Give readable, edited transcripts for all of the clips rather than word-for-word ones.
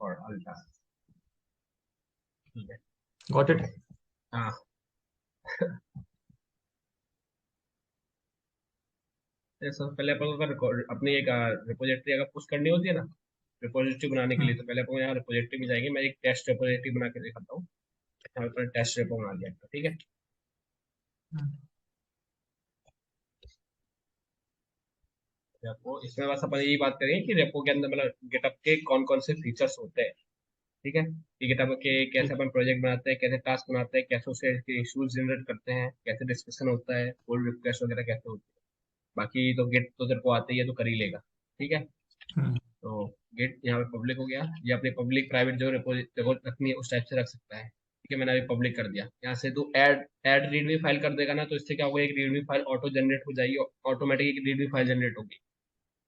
और अल्टा। ठीक है। गॉट तो इट। हाँ, तो सबसे पहले अपन को अगर अपनी एक रिपोजिटरी अगर पुश करनी होती है ना, रिपोजिटरी बनाने के लिए, तो पहले अपन को यहाँ रिपोजिटरी में जाएंगे। मैं एक टेस्ट रिपोजिटरी बना के दिखाता हूँ। यहाँ पर टेस्ट रेपो बना दिया, ठीक है। रेपो, इसमें बस अपन यही बात करेंगे कि रेपो के अंदर मतलब गिटअप के कौन कौन से फीचर्स होते हैं, ठीक है। कि गिटअप के कैसे ठीक। अपन प्रोजेक्ट बनाते हैं, कैसे टास्क बनाते हैं, कैसे उसके इशूज जनरेट करते हैं, कैसे डिस्कशन होता है, पुल रिक्वेस्ट वगैरह कैसे होती है। बाकी तो गिट तो तेरे को आते ही है, तो कर ही लेगा, ठीक है। हम्म। तो गिट यहाँ पे पब्लिक हो गया। ये अपने पब्लिक प्राइवेट जो रिपोजिटरी रखनी है उस टाइप से रख सकता है, ठीक है। मैंने अभी पब्लिक कर दिया। यहाँ से तू ऐड रीडमी फाइल कर देगा ना, तो इससे क्या होगा, एक रीडमी फाइल ऑटो जनरेट हो जाएगी, ऑटोमेटिक एक रीडमी फाइल जनरेट होगी।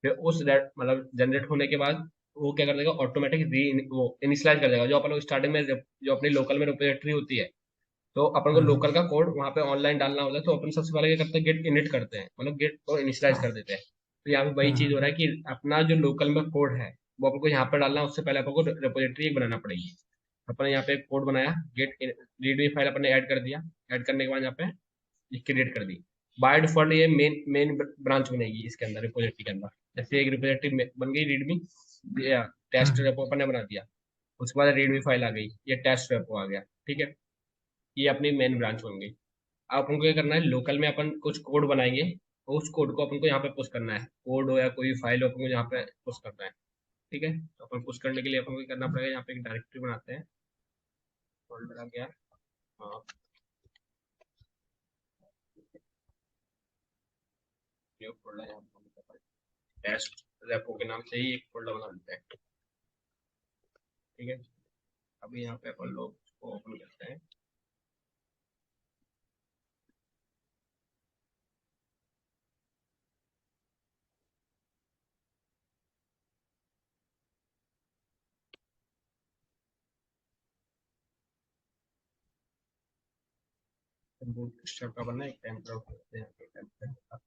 फिर उस मतलब जनरेट होने के बाद वो क्या कर देगा, ऑटोमेटिक री वो इनिशियलाइज कर देगा। जो अपन लोग स्टार्टिंग में जो अपनी लोकल में रिपोजिटरी होती है, तो अपन को हम्म। लोकल का कोड वहाँ पे ऑनलाइन डालना होता है, तो अपन सबसे पहले क्या करते हैं, गेट इनिट करते हैं, मतलब गेट को इनिशियलाइज कर हाँ। देते हैं। तो यहाँ पे वही चीज हो रहा है कि अपना जो लोकल में कोड है वो अपन को यहाँ पे डालना है। उससे पहले अपन को रिपोजिटरी एक बनाना पड़ेगी। अपन यहाँ पे एक कोड बनाया, गेट रीडमी फाइल अपने ऐड कर दिया। ऐड करने के बाद यहाँ पे क्रिएट कर दी। बाय डिफॉल्ट ये मेन ब्रांच बनेगी इसके अंदर, रिपोजिटरी के अंदर। जैसे एक रिपोजिटरी बन गई रीडमी, टेस्ट हम्म। रेपो अपन ने बना दिया। उसके बाद रीडमी फाइल आ गई, ये टेस्ट रेपो आ गया, ठीक है। ये अपनी मेन ब्रांच बन गई। अब अपन को क्या करना है, लोकल में अपन कुछ कोड बनाएंगे, और उस कोड को अपन को यहाँ पे पुश करना है। कोड हो या कोई फाइल हो, अपन को यहाँ पे पुश करना है, ठीक है। तो अपन पुश करने के लिए अपन को क्या करना पड़ेगा, यहाँ पे एक डायरेक्टरी बनाते हैं। फोल्डर आ गया। हाँ, ये फोल्डर यहाँ पे टेस्ट रेपो के नाम से ही एक फोल्डर बना देते हैं, ठीक है। अभी यहाँ पे अपन लोग इसको ओपन करते हैं। बूट स्ट्रैप का बनना है, एक टेम्पलेट करते हैं, टेम्पलेट।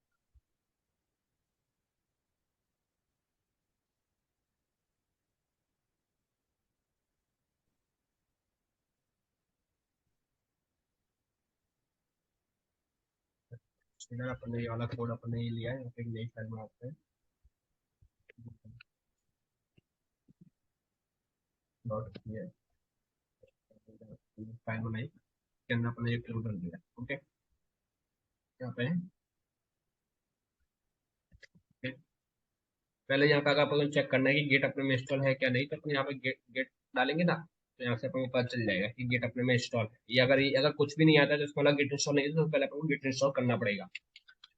इधर अपन ने ये वाला कोड अपन ने ये लिया है, यहाँ पे एक नई फाइल बनाते हैं। डॉट फाइल बनाई, के अंदर अपन ने ये क्लोज कर दिया, ओके। यहाँ पे फिर पहले यहाँ पे अगर अपन चेक करना है कि गेट अपने में इंस्टॉल है क्या नहीं, तो अपन यहाँ पे गेट गेट डालेंगे ना, तो यहाँ से अपन को पता चल जाएगा कि गेट अपने में इंस्टॉल है। ये अगर कुछ भी नहीं आता है, तो इसमें गेट इंस्टॉल नहीं है, तो पहले अपन को गेट इंस्टॉल करना पड़ेगा,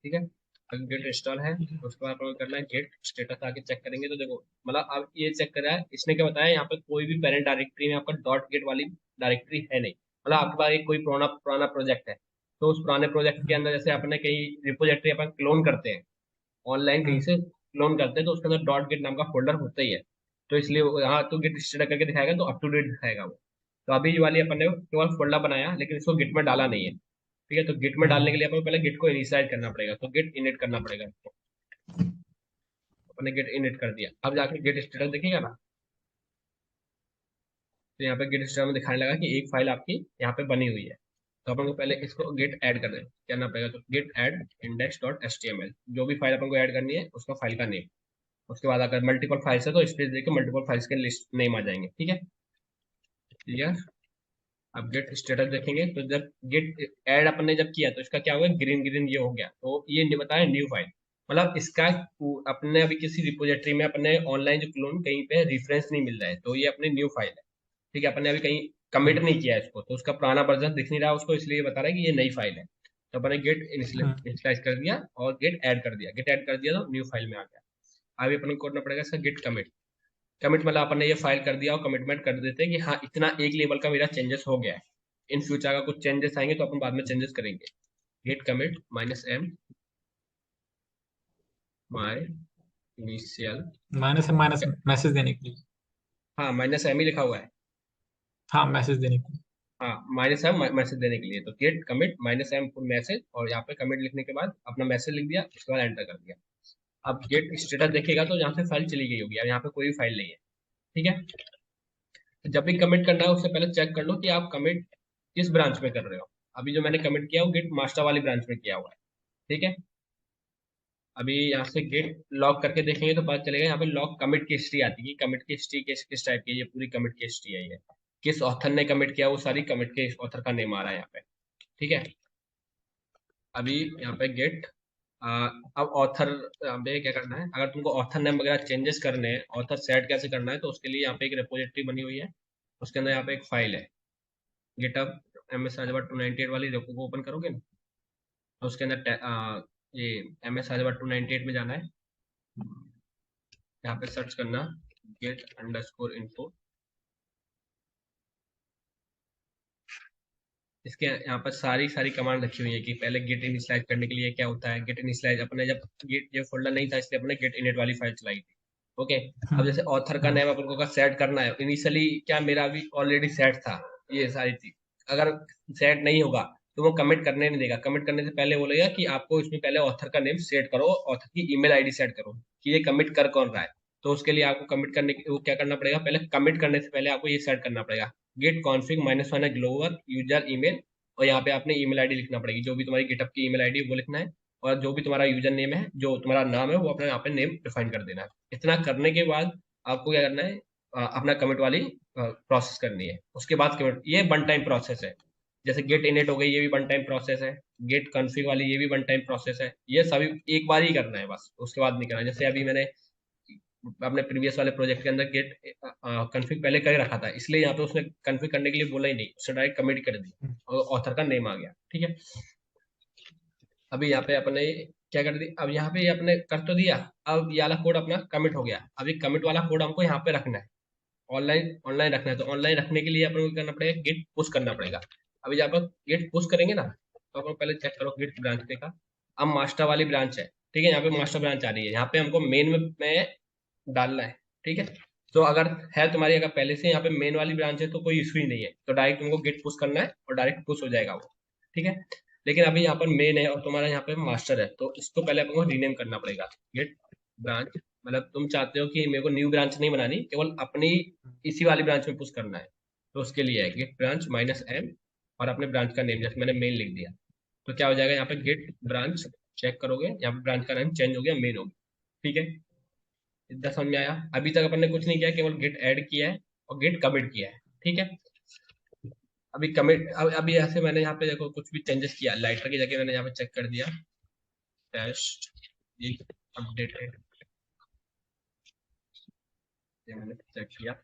ठीक है। अगर गेट इंस्टॉल है तो उसके बाद अपन को करना है गेट स्टेटस, आके चेक करेंगे तो देखो, मतलब अब ये चेक करा है इसने, क्या बताया यहाँ पे कोई भी पेरेंट डायरेक्टरी में आपका डॉट गेट वाली डायरेक्टरी है नहीं। मतलब आपके पास एक कोई पुराना पुराना प्रोजेक्ट है, तो उस पुराने प्रोजेक्ट के अंदर जैसे अपने कहीं रिपोजिटरी अपन क्लोन करते हैं, ऑनलाइन कहीं से क्लोन करते हैं, तो उसके अंदर डॉट गेट नाम का फोल्डर होता ही है। तो इसलिए यहाँ तो गेट स्टेटस करके दिखाएगा, तो अप टू डेट दिखाएगा वो। तो अभी वाली अपन ने केवल फोल्डर बनाया, लेकिन इसको गिट में डाला नहीं है, ठीक है। तो गिट में डालने के लिए अपन को पहले गिट को इनिशियलाइज करना पड़ेगा, तो गिट इनिट करना पड़ेगा इसको। अपन ने गिट इनिट कर दिया, अब जाके गिट स्टेटस दिखेगा ना, तो यहाँ पे गिट स्टेटस में दिखाने लगा कि एक फाइल आपकी यहाँ पे बनी हुई है। तो अपन को पहले इसको गेट ऐड करना पड़ेगा, तो git add index dot H T M L, जो भी फाइल अपन को ऐड करनी है उसका फाइल का नेम। उसके बाद अगर मल्टीपल फाइल्स है तो स्पेस देके मल्टीपल फाइल्स के लिस्ट नेम आ जाएंगे, ठीक है। क्लियर। अब गेट स्टेटस देखेंगे, तो जब गेट ऐड अपन ने जब किया, तो इसका क्या हुआ, ग्रीन ग्रीन ये हो गया, तो ये नहीं बताया न्यू फाइल। मतलब इसका अपने अभी किसी रिपोजिटरी में अपने ऑनलाइन जो क्लोन कहीं पे रेफरेंस नहीं मिल रहा है, तो ये अपनी न्यू फाइल है, ठीक है। अपने अभी कहीं कमिट नहीं किया है इसको, तो उसका पुराना वर्जन दिख नहीं रहा उसको, इसलिए ये बता रहा है कि ये नई फाइल है। तो अपने गेट इनिशियलाइज कर दिया और गेट ऐड कर दिया, गेट ऐड कर दिया तो न्यू फाइल में आ गया। अभी अपन को करना पड़ेगा इसका गेट कमिट। कमिट मतलब अपन ने ये फाइल कर दिया और कमिटमेंट कर देते हैं कि हाँ इतना एक लेवल का मेरा चेंजेस हो गया है। इन फ्यूचर अगर कुछ चेंजेस आएंगे तो अपन बाद में चेंजेस करेंगे। Git commit minus M my initial. Minus से माइनस मैसेज देने के लिए। हाँ, माइनस एम ही लिखा हुआ है। हाँ, मैसेज देने के लिए। हाँ, माइनस एम मैसेज देने के लिए, तो git commit minus M full message, और यहाँ पे कमिट लिखने के बाद अपना मैसेज लिख दिया, उसके बाद एंटर कर दिया। अब गेट स्टेटस देखेगा तो यहाँ से फाइल चली गई होगी, अब यहाँ पे कोई फाइल नहीं है, ठीक है। जब भी कमिट करना है उससे पहले चेक कर लो कि आप कमिट किस ब्रांच में कर रहे हो। अभी जो मैंने कमिट किया वो गिट मास्टर वाली ब्रांच में किया हुआ है। ठीक है। अभी यहाँ से गिट लॉग करके देखेंगे तो पता चलेगा यहाँ पे लॉग कमिट की हिस्ट्री आती है। कमिट की हिस्ट्री किस टाइप की है, ये पूरी कमिट की हिस्ट्री है ये। किस ऑथर ने कमिट किया वो सारी कमिट के ऑथर का नेम आ रहा है यहाँ पे। ठीक है। अभी यहाँ पे गेट अब ऑथर पे क्या करना है, अगर तुमको ऑथर नेम वगैरह चेंजेस करने हैं, ऑथर सेट कैसे करना है, तो उसके लिए यहाँ पे एक रिपोजिटरी बनी हुई है। उसके अंदर यहाँ पे एक फाइल है गिटअप MS राजभर 298 वाली रेपो को ओपन करोगे ना, तो उसके अंदर ये MS राजभर 298 में जाना है। यहाँ पे सर्च करना get_info। इसके यहाँ पर सारी सारी कमांड रखी हुई है कि पहले गेट इनिशियलाइज करने के लिए क्या होता है। गेट इनिशियलाइज अपने जब गेट ये फोल्डर नहीं था इसलिए अपने गेट इनिट वाली फाइल चलाई थी। ओके। अब जैसे ऑथर का नेम अपन को सेट करना है, इनिशियली क्या मेरा अभी ऑलरेडी सेट था ये सारी चीज। अगर सेट नहीं होगा तो वो कमिट करने नहीं देगा। कमिट करने से पहले बोलेगा कि आपको इसमें पहले ऑथर का नेम सेट करो, ऑथर की ईमेल आईडी सेट करो कि ये कमिट कर कौन रहा है। तो उसके लिए आपको कमिट करने वो क्या करना पड़ेगा, पहले कमिट करने से पहले आपको ये सेट करना पड़ेगा git config -1 global user email. और यहाँ पे आपने ईमेल आईडी लिखना पड़ेगी, जो भी तुम्हारी गिटअप की ईमेल आईडी वो लिखना है। और जो भी तुम्हारा यूजर नेम है, जो तुम्हारा नाम है, वो अपने यहाँ पे नेम डिफाइन कर देना है। इतना करने के बाद आपको क्या करना है, अपना कमिट वाली प्रोसेस करनी है। उसके बाद कमिट, ये वन टाइम प्रोसेस है। जैसे गेट इनिट हो गई, ये भी वन टाइम प्रोसेस है। गेट कॉन्फिग वाली ये भी वन टाइम प्रोसेस है। ये सभी एक बार ही करना है बस, उसके बाद नहीं करना। जैसे अभी मैंने अपने प्रीवियस वाले प्रोजेक्ट के अंदर गेट कन्फिग पहले कर रखा था, इसलिए यहाँ पे उसने कन्फिग करने के लिए बोला ही नहीं, उसने डायरेक्ट कमिट कर दिया और ऑथर का नेम आ गया। ठीक है। अभी यहाँ पे अपने क्या कर दी, अब यहाँ पे ये अपने कर तो दिया। अब ये वाला कोड अपना कमिट हो गया। अभी कमिट वाला कोड हमको यहाँ पे रखना है, ऑनलाइन ऑनलाइन रखना है। तो ऑनलाइन रखने के लिए अपन को करना पड़ेगा, गेट पुश करना पड़ेगा। अभी जब आप गेट पुश करेंगे ना, तो अपन पहले चेक करो गेट ब्रांच पे का। अब मास्टर वाली ब्रांच है, ठीक है, यहाँ पे मास्टर ब्रांच आ रही है। यहाँ पे हमको मेन में डालना है। ठीक है। तो अगर है तुम्हारी, अगर पहले से यहाँ पे मेन वाली ब्रांच है तो कोई इशू ही नहीं है, तो डायरेक्ट तुमको गेट पुश करना है और डायरेक्ट पुश हो जाएगा वो। ठीक है। लेकिन अभी यहाँ पर मेन है और तुम्हारा यहाँ पे मास्टर है, तो इसको पहले अपन को रीनेम करना पड़ेगा गेट ब्रांच। मतलब तुम चाहते हो कि मेरे को न्यू ब्रांच नहीं बनानी, केवल अपनी इसी वाली ब्रांच में पुश करना है। तो उसके लिए है गेट ब्रांच -m और अपने ब्रांच का नेम, जैसे मैंने मेन लिख दिया। तो क्या हो जाएगा, यहाँ पे गेट ब्रांच चेक करोगे, यहाँ पे ब्रांच का नाम चेंज हो गया, मेन हो गया। ठीक है। इतना समझ में आया। अभी तक अपन ने कुछ नहीं किया, केवल गेट ऐड किया है और गेट कमिट किया है। ठीक है। अभी कमिट अभी ऐसे मैंने यहाँ पे देखो कुछ भी चेंजेस किया, लाइटर की जगह मैंने यहाँ पे चेक कर दिया टेस्ट अपडेटेड, ये मैंने चेक किया।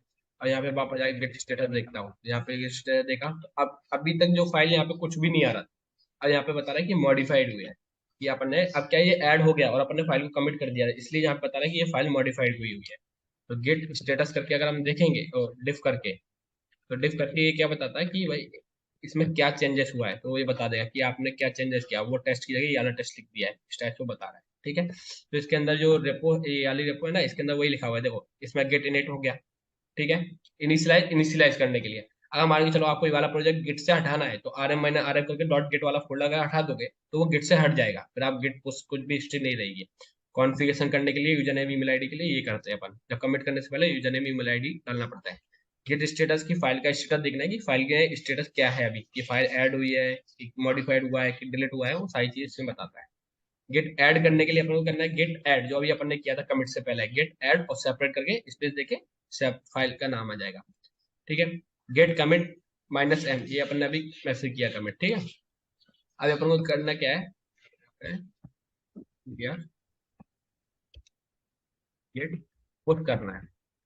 और यहाँ पे वापस जाके गेट स्टेटस देखता हूँ, यहाँ पे गेट स्टेटस देखा तो अब अभी तक जो फाइल यहाँ पे कुछ भी नहीं आ रहा। अब यहाँ पे बता रहा है कि मॉडिफाइड हुई है, कि अपन ने अब क्या ये ऐड हो गया और अपन ने फाइल को कमिट कर दिया है, इसलिए यहाँ पे बता रहा है कि ये फाइल मॉडिफाइड हुई हुई है। तो गेट स्टेटस करके अगर हम देखेंगे और डिफ करके, तो डिफ करके ये क्या बताता है कि भाई इसमें क्या चेंजेस हुआ है, तो वो ये बता देगा कि आपने क्या चेंजेस किया। वो टेस्ट की जगह ये वाला टेस्ट लिख दिया है, इस टाइप को बता रहा है। ठीक है। तो इसके अंदर जो रेपो, ये वाली रेपो है ना, इसके अंदर वही लिखा हुआ है, देखो इसमें गेट इनिट हो गया। ठीक है। इनिशियलाइज करने के लिए अगर मान के चलो आपको ये वाला प्रोजेक्ट गिट से हटाना है, तो RM करके डॉट गेट वाला फोल्डर अगर हटा दोगे तो वो गिट से हट जाएगा, फिर आप गिट कुछ भी हिस्ट्री नहीं रहेगी। कॉन्फ़िगरेशन करने के लिए यूजर नेम ईमेल आईडी के लिए ये करते हैं अपन, जब कमिट करने से पहले यूजर नेम ईमेल आईडी डालना पड़ता है। गेट स्टेटस की फाइल का स्टेटस देखना है कि फाइल का स्टेटस क्या है, अभी कि फाइल ऐड हुई है, मॉडिफाइड हुआ है, कि डिलीट हुआ है, वो सारी चीज इसमें बताता है। गेट ऐड करने के लिए अपन को करना है गेट ऐड, जो अभी अपन ने किया था कमिट से पहले, गेट ऐड और सेपरेट करके स्पेस देके फाइल का नाम आ जाएगा। ठीक है। गेट कमिट -m, ये अपन ने अभी मैसेज किया कमिट। ठीक है। अभी अपन को करना क्या है, गेट पुट करना है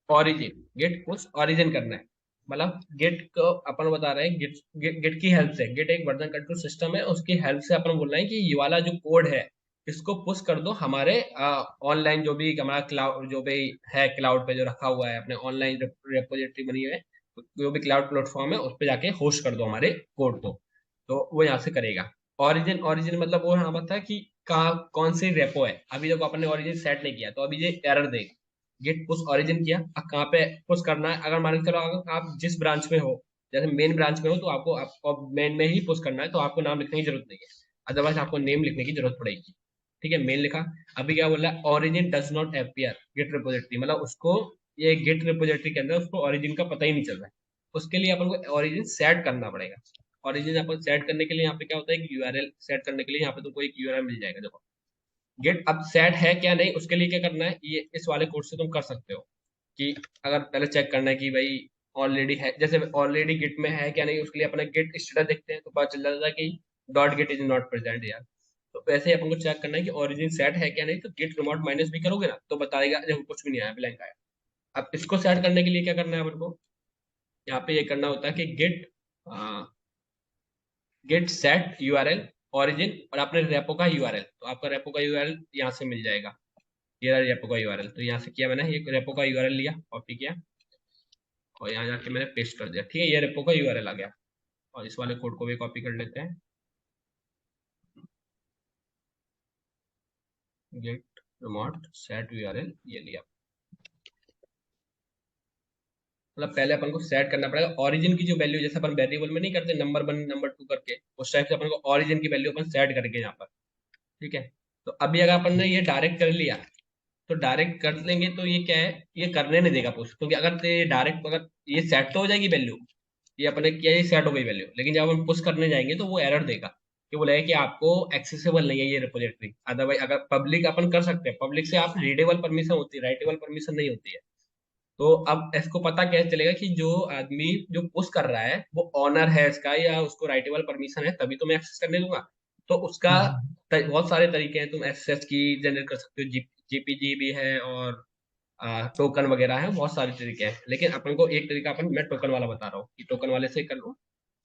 ऑरिजिन, गेट पुश ऑरिजिन करना है। मतलब गेट को अपन बता रहे हैं गेट की हेल्प से, गेट एक वर्जन कंट्रोल सिस्टम है, उसकी हेल्प से अपन बोल रहे हैं कि ये वाला जो कोड है इसको पुश कर दो हमारे ऑनलाइन, जो भी हमारा क्लाउड जो भी है, क्लाउड पे जो रखा हुआ है अपने ऑनलाइन रेपोजिटरी बनी हुई है, जो भी क्लाउड प्लेटफॉर्म है उस पर जाके होस्ट कर दो हमारे कोड को। तो वो यहाँ से करेगा। ऑरिजिन ऑरिजिन मतलब वो यहाँ बता कि कहाँ कौन सी रेपो है। अभी जब आपने ऑरिजिन सेट नहीं किया तो अभी ये एरर देगा। गेट पुश ऑरिजिन किया, अब कहाँ पे पुश करना है, अगर मान के चलो अगर आप जिस ब्रांच में हो, जैसे मेन ब्रांच में हो तो आपको मेन में ही पुश करना है, तो आपको नाम लिखने की जरूरत नहीं है, अदरवाइज आपको नेम लिखने की जरूरत पड़ेगी। ठीक है। मेन लिखा। अभी क्या बोला, origin does not appear git repository, मतलब उसको ये गेट रिपोजिटरी के अंदर उसको ऑरिजिन का पता ही नहीं चल रहा है। उसके लिए अपन को ओरिजिन सेट करना पड़ेगा। ओरिजिन अपन सेट करने के लिए यहाँ पे क्या होता है कि यूआरएल सेट करने के लिए यहाँ पे तुमको एक यूआरएल मिल जाएगा। देखो गेट अब सेट है क्या नहीं, उसके लिए क्या करना है, ये इस वाले कोड से तुम कर सकते हो कि अगर पहले चेक करना है कि भाई ऑलरेडी है, जैसे ऑलरेडी गिट में है क्या नहीं, उसके लिए अपना गिट स्टेटस देखते हैं तो पता चल जाता है कि dot git is not present यार। तो वैसे ही अपन को चेक करना है कि ओरिजिन सेट है क्या नहीं, तो गिट रिमोट माइनस भी करोगे ना तो बताएगा देखो कुछ भी नहीं आया, ब्लैंक आया। अब इसको सेट करने के लिए क्या करना है अपन को, यहाँ पे ये करना होता है कि गिट सेट यूआरएल ओरिजिन और अपने रेपो का यूआरएल। तो आपका रेपो का यूआरएल यहाँ से मिल जाएगा, ये रहा रेपो का यूआरएल। तो यहाँ से किया मैंने, ये रेपो का यूआरएल लिया, कॉपी किया और यहाँ जाके मैंने पेस्ट कर दिया। ठीक है, ये रेपो का यूआरएल आ गया। और इस वाले कोड को भी कॉपी कर लेते हैं, गेट रिमोट सेट यूआरएल, ये लिया। मतलब पहले अपन को सेट करना पड़ेगा ओरिजिन की जो वैल्यू, जैसे अपन वेरिएबल में नहीं करते नंबर 1 नंबर 2 करके, उस टाइप से अपन को ओरिजिन की वैल्यू अपन सेट करके यहाँ पर। ठीक है, तो अभी अगर अपन ने ये डायरेक्ट कर लिया तो डायरेक्ट कर लेंगे तो ये क्या है, ये करने नहीं देगा पुश, क्योंकि अगर तो ये डायरेक्ट अगर ये सेट तो हो जाएगी वैल्यू, ये अपने किया ये सेट हो गई वैल्यू, लेकिन जब हम पुश करने जाएंगे तो वो एरर देगा कि बोलेगा कि आपको एक्सेसिबल नहीं है ये रिपोजिटरी। अदरवाइज अगर पब्लिक अपन कर सकते हैं, पब्लिक से आप रीडेबल परमिशन होती है, राइटेबल परमिशन नहीं होती है। तो अब इसको पता कैसे चलेगा कि जो आदमी जो पुश कर रहा है वो ऑनर है इसका या उसको राइटेबल परमिशन है, तभी तो मैं एक्सेस करने दूंगा। तो उसका बहुत सारे तरीके हैं, तुम एसएस की जनरेट कर सकते हो, जीपीजी भी है और टोकन वगैरह है, बहुत सारे तरीके हैं। लेकिन अपन को एक तरीका अपन मैं टोकन वाला बता रहा हूँ कि टोकन वाले से कर लो।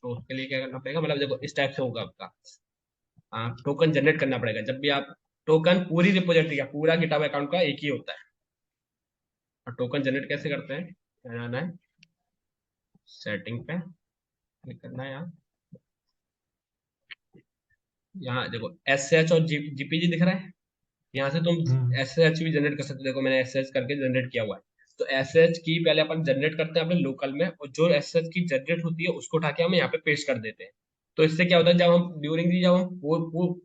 तो उसके लिए क्या करना पड़ेगा, मतलब देखो इस टाइप से होगा आपका, टोकन जनरेट करना पड़ेगा जब भी आप टोकन पूरी रिपोजिटरी का पूरा गिटहब अकाउंट का एक ही होता है। और टोकन जनरेट कैसे करते हैं, क्या जाना है, सेटिंग पे क्लिक करना है, यहाँ यहाँ देखो एस एच और जीपीजी दिख रहा है, यहाँ से तुम एस एच भी जनरेट कर सकते हो। देखो मैंने एस एच करके जनरेट किया हुआ है। तो एस एच की पहले अपन जनरेट करते हैं अपने लोकल में, और जो एस एच की जनरेट होती है उसको उठा के हम यहाँ पे पेस्ट कर देते हैं। तो इससे क्या होता है, जब हम ड्यूरिंग दी जब हम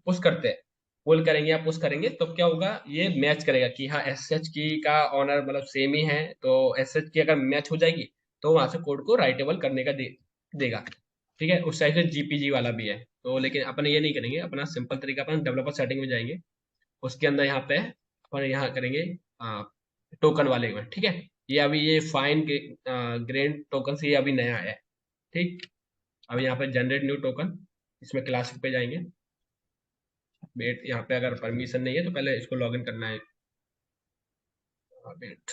पुश करते हैं, पुल करेंगे या पुश करेंगे, तब क्या होगा, ये मैच करेगा कि हाँ एस एच की का ऑनर मतलब सेम ही है। तो एस एच की अगर मैच हो जाएगी तो वहां से कोड को राइटेबल करने का देगा। ठीक है, उस टाइप से जीपीजी वाला भी है। तो लेकिन अपन ये नहीं करेंगे, अपना सिंपल तरीका, अपन डेवलपर सेटिंग में जाएंगे, उसके अंदर यहाँ पे और यहाँ करेंगे टोकन वाले में। ठीक है, ये अभी ये फाइन ग्रेन टोकन से ये अभी नया आया है। ठीक, अभी यहाँ पे जनरेट न्यू टोकन, इसमें क्लासिक पे जाएंगे। वेट, यहाँ पे अगर परमिशन नहीं है तो पहले इसको लॉगिन करना है। वेट,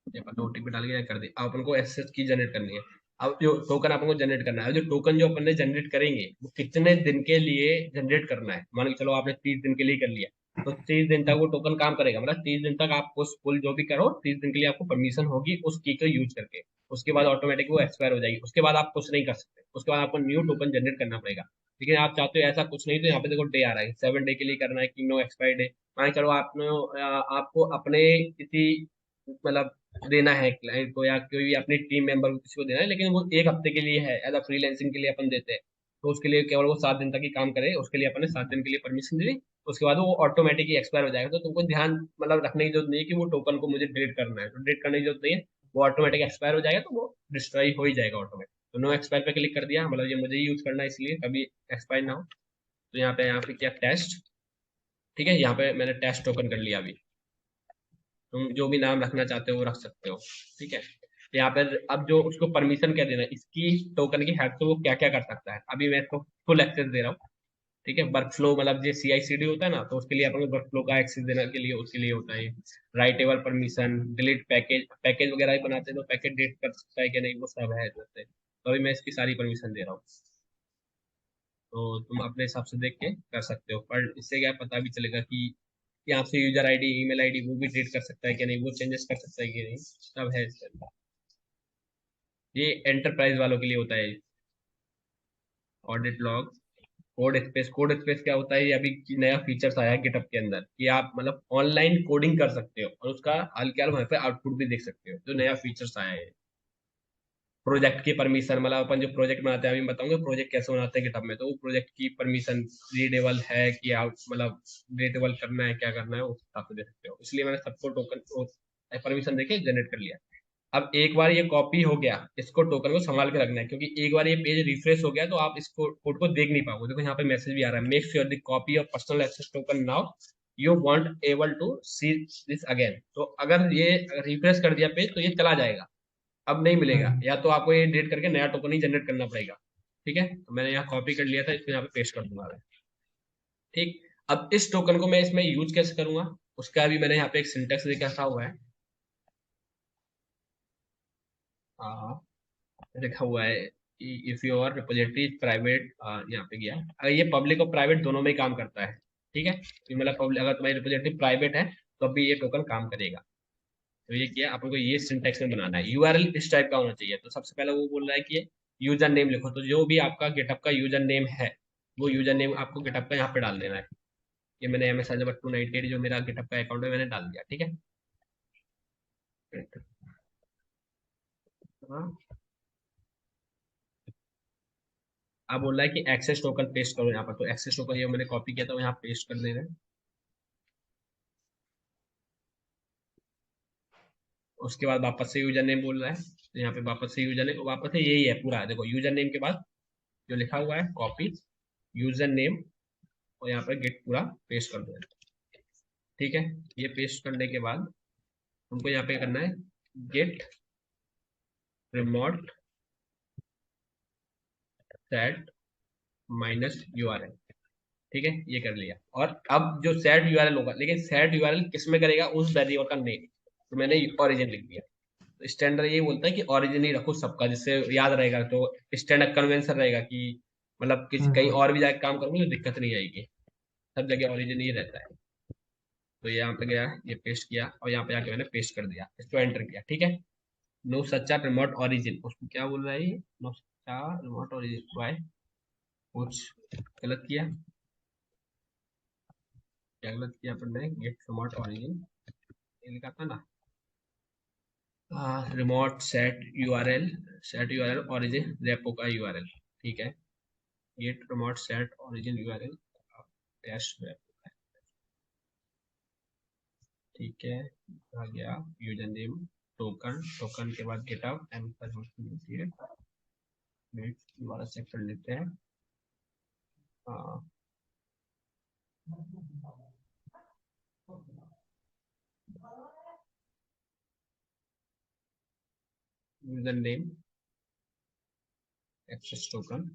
अपन ओटीपी डाल के कर दी। अब अपन को एसएस की जनरेट करनी है। अब जो टोकन अपन को जनरेट करना है, जो टोकन जो अपन ने जनरेट करेंगे वो कितने दिन के लिए जनरेट करना है, मान के चलो आपने 30 दिन के लिए कर लिया, तो 30 दिन तक वो टोकन काम करेगा। मतलब 30 दिन तक आप उस फुल जो भी करो, 30 दिन के लिए आपको परमिशन होगी उस की को यूज करके। उसके बाद ऑटोमेटिक वो एक्सपायर हो जाएगी, उसके बाद आप कुछ नहीं कर सकते, उसके बाद आपको न्यू टोकन जनरेट करना पड़ेगा। लेकिन आप चाहते हो ऐसा कुछ नहीं, तो यहाँ पे देखो डे आ रहा है, 7 डे के लिए करना है कि नो एक्सपायर डे। मान के चलो आपने आपको अपने किसी मतलब देना है क्लाइंट को या कोई भी अपनी टीम मेंबर को किसी को देना है, लेकिन वो 1 हफ्ते के लिए है, एज अ फ्रीलैंसिंग के लिए अपन देते हैं। तो उसके लिए केवल वो 7 दिन तक ही काम करे, उसके लिए अपन ने 7 दिन के लिए परमिशन दी। उसके बाद वो ऑटोमेटिकली एक्सपायर हो जाएगा। तो तुमको ध्यान मतलब रखने की जरूरत नहीं है कि वो टोकन को मुझे डिलीट करना है, तो डिलीट करने की जरूरत नहीं है। वो ऑटोमेटिक एक्सपायर हो जाएगा, तो वो डिस्ट्रॉय हो ही जाएगा ऑटोमेटिक। तो नो एक्सपायर पे क्लिक कर दिया, मतलब ये मुझे ही यूज करना है इसलिए कभी एक्सपायर ना हो। तो यहाँ पे क्या टेस्ट, ठीक है, यहाँ पे मैंने टेस्ट टोकन कर लिया अभी। तुम जो भी नाम रखना चाहते हो वो रख सकते हो। ठीक है, तो यहाँ पर अब जो उसको परमिशन क्या देना है, इसकी टोकन की हेल्प से वो क्या क्या कर सकता है, अभी मैं इसको फुल एक्सेस दे रहा हूँ। ठीक है, वर्क फ्लो मतलब ये CI/CD होता है ना, तो उसके लिए अपन वर्क फ्लो का एक्सेस देने के लिए उसके लिए होता है। Writable permission, delete package, package वगैरह ही बनाते हैं तो पैकेज डिलीट कर सकता है कि नहीं, वो सब है जैसे। तो अभी मैं इसकी सारी परमिशन दे रहा हूँ। तो तुम अपने हिसाब से देख के कर सकते हो, पर इससे क्या पता भी चलेगा कि यहाँ से यूजर आईडी ईमेल आईडी वो भी डिलीट कर सकता है कि नहीं, वो चेंजेस कर सकता है कि नहीं, सब है इसके अंदर। ये एंटरप्राइज वालों के लिए होता है। ऑडिट लॉग, कोड स्पेस क्या होता है, ये अभी नया फीचर्स आया है गिटहब के अंदर कि आप मतलब ऑनलाइन कोडिंग कर सकते हो और उसका हाल क्या वहाँ पे आउटपुट भी देख सकते हो, जो नया फीचर्स आया है। प्रोजेक्ट की परमिशन, मतलब अपन जो प्रोजेक्ट बनाते हैं, अभी मैं बताऊंगा प्रोजेक्ट कैसे बनाते हैं गिटहब में, तो वो प्रोजेक्ट की परमिशन रीडेबल है कि आप मतलब रीडेबल करना है, क्या करना है, उस हिसाब से दे सकते हो। इसलिए मैंने सबको टोकन परमिशन देके जनरेट कर लिया। अब एक बार ये कॉपी हो गया, इसको टोकन को संभाल के रखना है, क्योंकि एक बार ये पेज रिफ्रेश हो गया तो आप इसको कोड को देख नहीं पाओगे। देखो यहाँ पे मैसेज भी आ रहा है, make sure the copy of personal access token now you want able to see this again. तो अगर ये रिफ्रेश कर दिया पेज तो ये चला जाएगा, अब नहीं मिलेगा, हम्म। या तो आपको ये डिलीट करके नया टोकन ही जनरेट करना पड़ेगा। ठीक है, तो मैंने यहाँ कॉपी कर लिया था, इसको यहाँ पे पेस्ट कर दूंगा मैं। ठीक, अब इस टोकन को मैं इसमें यूज कैसे करूंगा, उसका भी मैंने यहाँ पे एक सिंटेक्स लिखा रखा हुआ है। हाँ, लिखा हुआ है इफ योर रिपोजिटरी प्राइवेट, यहाँ पे गया, अगर ये पब्लिक और प्राइवेट दोनों में ही काम करता है। ठीक है, तो मतलब पब्लिक, अगर तुम्हारी रिपोजिटरी प्राइवेट है तो भी ये टोकन काम करेगा। तो ये किया, अपन को ये सिंटेक्स में बनाना है। यूआरएल इस टाइप का होना चाहिए। तो सबसे पहले वो बोल रहा है कि ये यूजर नेम लिखो, तो जो भी आपका गिटहब का यूजर नेम है वो यूजर नेम आपको गिटहब का यहाँ पे डाल देना है। ये मैंने एम एस नंबर 298 जो मेरा गिटहब का अकाउंट है मैंने डाल दिया। ठीक है, हाँ, अब बोल रहा है कि एक्सेस टोकन पेस्ट करो यहाँ पर, तो एक्सेस टोकन ये मैंने कॉपी किया था, वो यहाँ पेस्ट कर दे रहे हैं। उसके बाद वापस से यूजर नेम बोल रहा है, तो यहाँ पे वापस से यूजर नेम, वापस से यही है पूरा, देखो यूजर नेम के बाद जो लिखा हुआ है कॉपी यूजर नेम, और यहाँ पे गेट पूरा पेस्ट कर दो। ठीक है, ये पेस्ट करने के बाद हमको यहाँ पे करना है git remote set minus URL. ठीक है, ये कर लिया। और अब जो सेट यूआरएल होगा, लेकिन सेट यूआरएल किस में करेगा, उस वेरिएबल का नेम, तो मैंने ओरिजिन लिख दिया। तो स्टैंडर्ड ये बोलता है कि ओरिजिन ही रखो सबका, जिससे याद रहेगा, तो स्टैंडर्ड कन्वेंशन रहेगा कि मतलब किसी कहीं हम्म। और भी जाके काम करूंगा तो दिक्कत नहीं आएगी, सब जगह ओरिजिन ही रहता है। तो यहाँ पे गया, ये पेस्ट किया, और यहाँ पे आके मैंने पेस्ट कर दिया, इसको एंटर किया। ठीक है, नो सच्चा रिमोट ओरिजिन, उसको क्या बोल रहा है ये, नो सच्चा रिमोट ओरिजिन वाई, कुछ गलत किया, क्या गलत किया अपन ने, गेट रिमोट ओरिजिन ये लिखा था ना, remote set URL origin repo का यूआरएल। ठीक है, git remote set origin URL test repo. ठीक है, आ गया यूजर नेम टोकन, टोकन के बाद गिटहब एम पर होती है, वेट दोबारा चेक कर लेते हैं। User name access token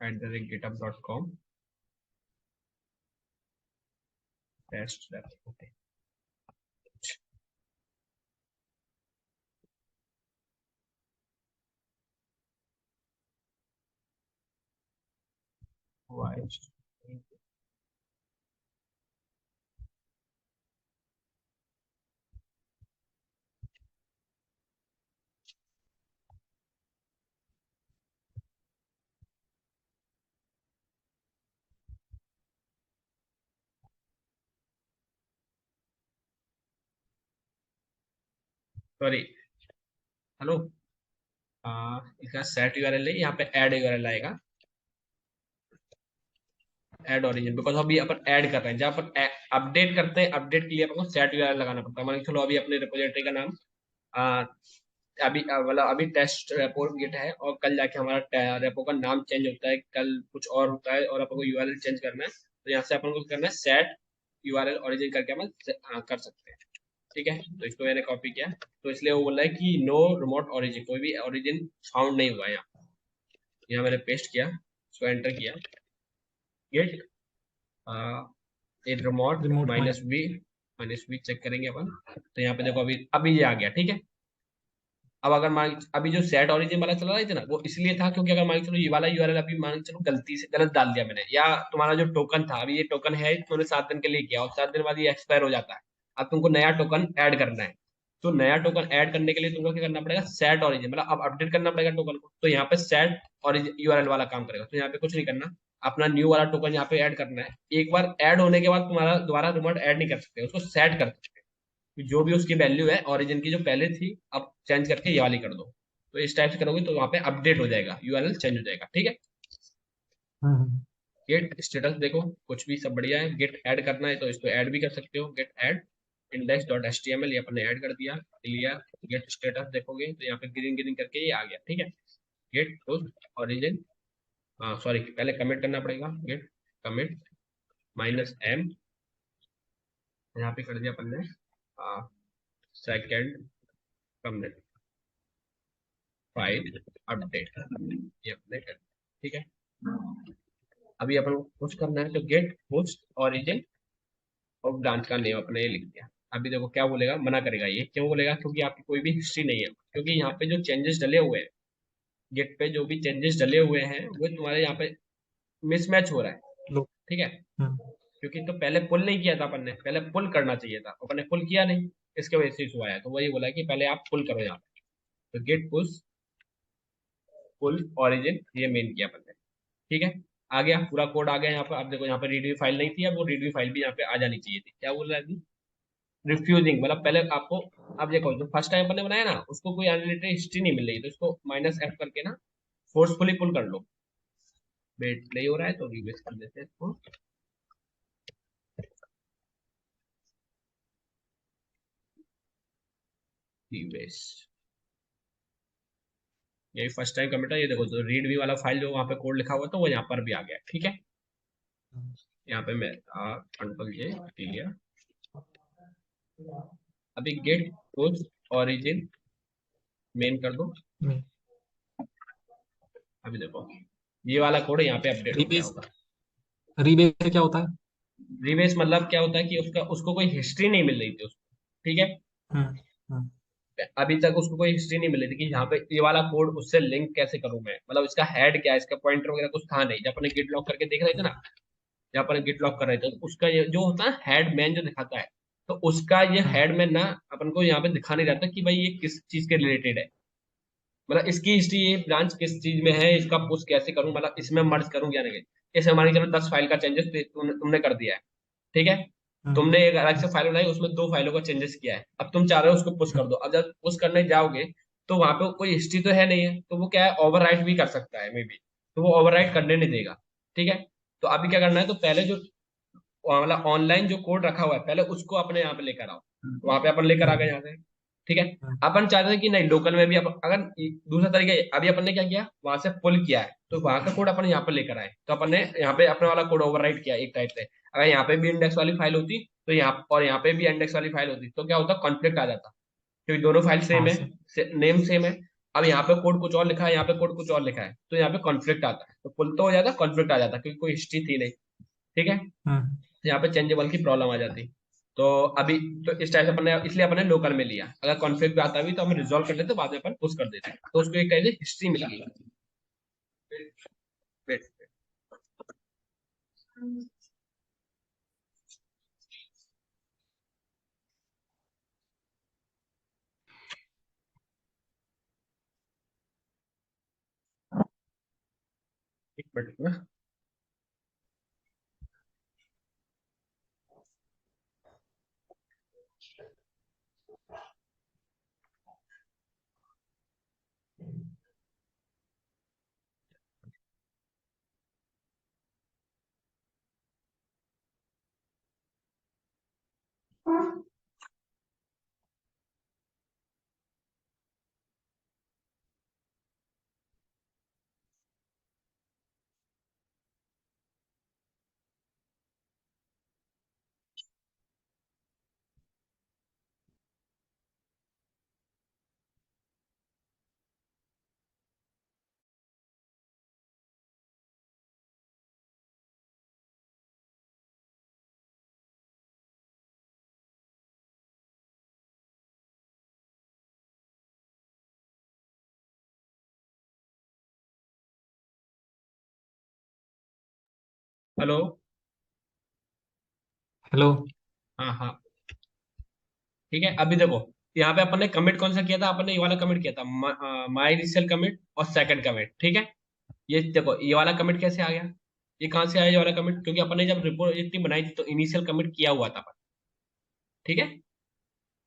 @github.com test repo. Okay, why, sorry, hello, इसका सेट यूआरएल है, यहाँ पे ऐड यूआरएल आएगा, ऐड ओरिजिन, बिकॉज अभी अपन ऐड कर रहे हैं, जब अपन अपडेट करते हैं, अपडेट के लिए अपन को सेट यूआरएल लगाना पड़ता है। मान के चलो अभी अपने रिपोजिटरी का नाम आ, अभी मतलब अभी टेस्ट रेपो गिट है, और कल जाके हमारा रेपो का नाम चेंज होता है, कल कुछ और होता है, और अपन को यूआरएल चेंज करना है, तो यहाँ से अपन को करना है सेट यूआरएल ओरिजिन करके अपन कर सकते हैं। ठीक है, तो इसको मैंने कॉपी किया, तो इसलिए वो बोल रहा है कि नो रिमोट ओरिजिन, कोई भी ओरिजिन फाउंड नहीं हुआ है यहाँ। यहाँ मैंने पेस्ट किया, इसको एंटर किया, git remote remote minus minus. B, minus B check करेंगे अपन। तो यहाँ पे देखो अभी अभी ये आ गया। ठीक है, अब अगर मान अभी जो सेट ओरिजिन वाला चल रहा है ना, वो इसलिए था क्योंकि अगर मान के चलो ये वाला यूआरएल अभी मान के चलो गलती से गलत डाल दिया मैंने, या तुम्हारा जो टोकन था, अभी ये टोकन है तुमने 7 दिन के लिए किया और 7 दिन बाद ये एक्सपायर हो जाता है, अब तुमको नया टोकन ऐड करना है। तो नया टोकन ऐड करने के लिए तुमको क्या करना पड़ेगा, सेट ओरिजिन, मतलब अब अपडेट करना पड़ेगा टोकन को, तो यहाँ पे सेट ओरिजिन यूआरएल वाला काम करेगा। तो यहाँ पे कुछ नहीं करना, अपना न्यू वाला टोकन यहाँ पे ऐड करना है। एक बार ऐड होने के बाद तुम्हारा दोबारा रिमोट ऐड नहीं कर सकते, उसको सेट कर सकते हैं। जो भी उसकी वैल्यू है ओरिजिन की जो पहले थी, अब चेंज करके ये वाली कर दो। तो इस टाइप से करोगे तो वहां पे अपडेट हो जाएगा, यूआरएल चेंज हो जाएगा, ठीक है। हम्म। गेट स्टेटस देखो, कुछ भी सब बढ़िया है। गेट ऐड करना है तो इसको ऐड भी कर सकते हो, git add index dot H T M L, ये अपने ऐड कर दिया, लिया। गेट स्टेटस देखोगे तो यहाँ पे ग्रीन ग्रीन करके ये आ गया, ठीक है। गेट पोस्ट ओरिजिन, हाँ सॉरी, पहले कमिट करना पड़ेगा, गेट कमिट -m, यहाँ पे कर दिया अपन ने सेकेंड कमिट फाइल अपडेट, ये अपने कर, ठीक है। अभी अपन को कुछ करना है तो गेट पोस्ट ओरिजिन और ब्रांच का नेम अपने ये लिख दिया। अभी देखो क्या बोलेगा, मना करेगा, ये क्यों बोलेगा, क्योंकि आपकी कोई भी हिस्ट्री नहीं है, क्योंकि यहाँ पे जो चेंजेस डले हुए हैं, गेट पे जो भी चेंजेस डले हुए हैं वो तुम्हारे यहाँ पे मिसमैच हो रहा है, लो। ठीक है। हम्म। क्योंकि तो पहले पुल नहीं किया था अपन ने, पहले पुल करना चाहिए था, अपन ने पुल किया नहीं, इसके वजह से इशू आया। तो वही बोला कि पहले आप पुल करो यहाँ पे, तो गेट पुश पुल ओरिजिन, ये मेन किया अपन ने, ठीक है। आ गया पूरा कोड आ गया यहाँ पर। अब देखो यहाँ पे रीड फाइल नहीं थी, अब वो रीड फाइल भी यहाँ पे आ जानी चाहिए थी। क्या बोल रहा है, रिफ्यूजिंग मतलब पहले आपको, अब देखो जो फर्स्ट टाइम अपन ने बनाया ना उसको कोई अनरिलेटेड हिस्ट्री नहीं मिल रही, तो इसको -f करके ना फोर्सफुली पुल कर लो। वेट नहीं हो रहा है तो रिवेस कर देते हैं इसको, रिवेस। यही फर्स्ट टाइम कमिट है, ये देखो जो रीड भी वाला फाइल जो वहाँ पे कोड लिखा हुआ था वो यहाँ पर भी आ गया, ठीक है। यहाँ पे मैं कंट्रोल जे लिया। अभी गेट पोस्ट ओरिजिन मेन कर दो। अभी देखो ये वाला कोड यहाँ पे अपडेट हो गया रीबेस, होगा। रीबेस से क्या होता है? रिवेस मतलब क्या होता है कि उसका उसको कोई हिस्ट्री नहीं मिल रही थी उसको, ठीक है। हम्म। हम्म। अभी तक उसको कोई हिस्ट्री नहीं मिली थी कि यहाँ पे ये वाला कोड उससे लिंक कैसे करूं मैं, मतलब इसका हेड क्या है, इसका पॉइंटर वगैरह कुछ था नहीं। जब अपने गिट लॉक करके देख रहे थे ना, जब अपन गिट लॉक कर रहे थे तो उसका ये जो होता है हेड मैन जो दिखाता है, तो उसका ये हम्म। हेड मैन ना अपन को यहाँ पे दिखा नहीं रहता कि भाई ये किस चीज के रिलेटेड है, मतलब इसकी हिस्ट्री, ये ब्रांच किस चीज में है, इसका पुश कैसे करूं, मतलब इसमें मर्ज करूं या नहीं। जैसे हमारी चलो 10 फाइल का चेंजेस तुमने कर दिया है, ठीक है। हम्म। तुमने एक अलग से फाइल बनाई, उसमें 2 फाइलों का चेंजेस किया है, अब तुम चाह रहे हो उसको पुश कर दो। अब जब पुश करने जाओगे तो वहां पे कोई हिस्ट्री तो है नहीं है, तो वो क्या है, ओवरराइट भी कर सकता है मे बी, तो वो ओवरराइट करने नहीं देगा, ठीक है। तो अभी क्या करना है, तो पहले जो मतलब ऑनलाइन जो कोड रखा हुआ है पहले उसको अपने यहाँ पे लेकर आओ, वहां पे अपन लेकर आ गए हम्म। यहाँ से, ठीक है। हम्म। अपन चाहते हैं कि नहीं लोकल में भी अगर दूसरा तरीका अभी अपन ने क्या किया, वहां से पुल किया है तो वहां का कोड अपन यहाँ पे लेकर आए, तो अपन ने यहाँ पे अपने वाला कोड ओवरराइट किया एक टाइप से। अगर यहाँ पे भी इंडेक्स वाली फाइल होती तो यहाँ और यहाँ पे भी इंडेक्स वाली फाइल होती तो क्या होता, कॉन्फ्लिक्ट आ जाता, क्योंकि दोनों फाइल सेम हाँ है, सर। नेम सेम है। अब यहाँ पे कोड कुछ और लिखा है, यहाँ पे कोड कुछ और लिखा है, तो यहाँ पे कॉन्फ्लिक्ट आता है, तो पुल तो हो जाता, कॉन्फ्लिक्ट आ जाता क्योंकि कोई हिस्ट्री थी नहीं, ठीक है। हम्म। यहाँ पे चेंजेबल की प्रॉब्लम आ जाती। तो अभी तो इस टाइप से अपने इसलिए अपने लोकल में लिया, अगर कॉन्फ्लिक्ट भी आता भी तो हम रिजॉल्व कर देते, बाद में अपन पुश कर देते, तो उसको एक तरह से हिस्ट्री मिल गई। वेट, एक मिनट में। हेलो। हेलो। हाँ हाँ, ठीक है। अभी देखो यहाँ पे अपन ने कमिट कौन सा किया था, अपन ने ये वाला कमिट किया था, माई इनिशियल कमिट और सेकंड कमिट, ठीक है। ये देखो ये वाला कमिट कैसे आ गया, ये कहाँ से आया ये वाला कमिट, क्योंकि अपन ने जब रिपोजिटरी बनाई थी तो इनिशियल कमिट किया हुआ था अपन, ठीक है।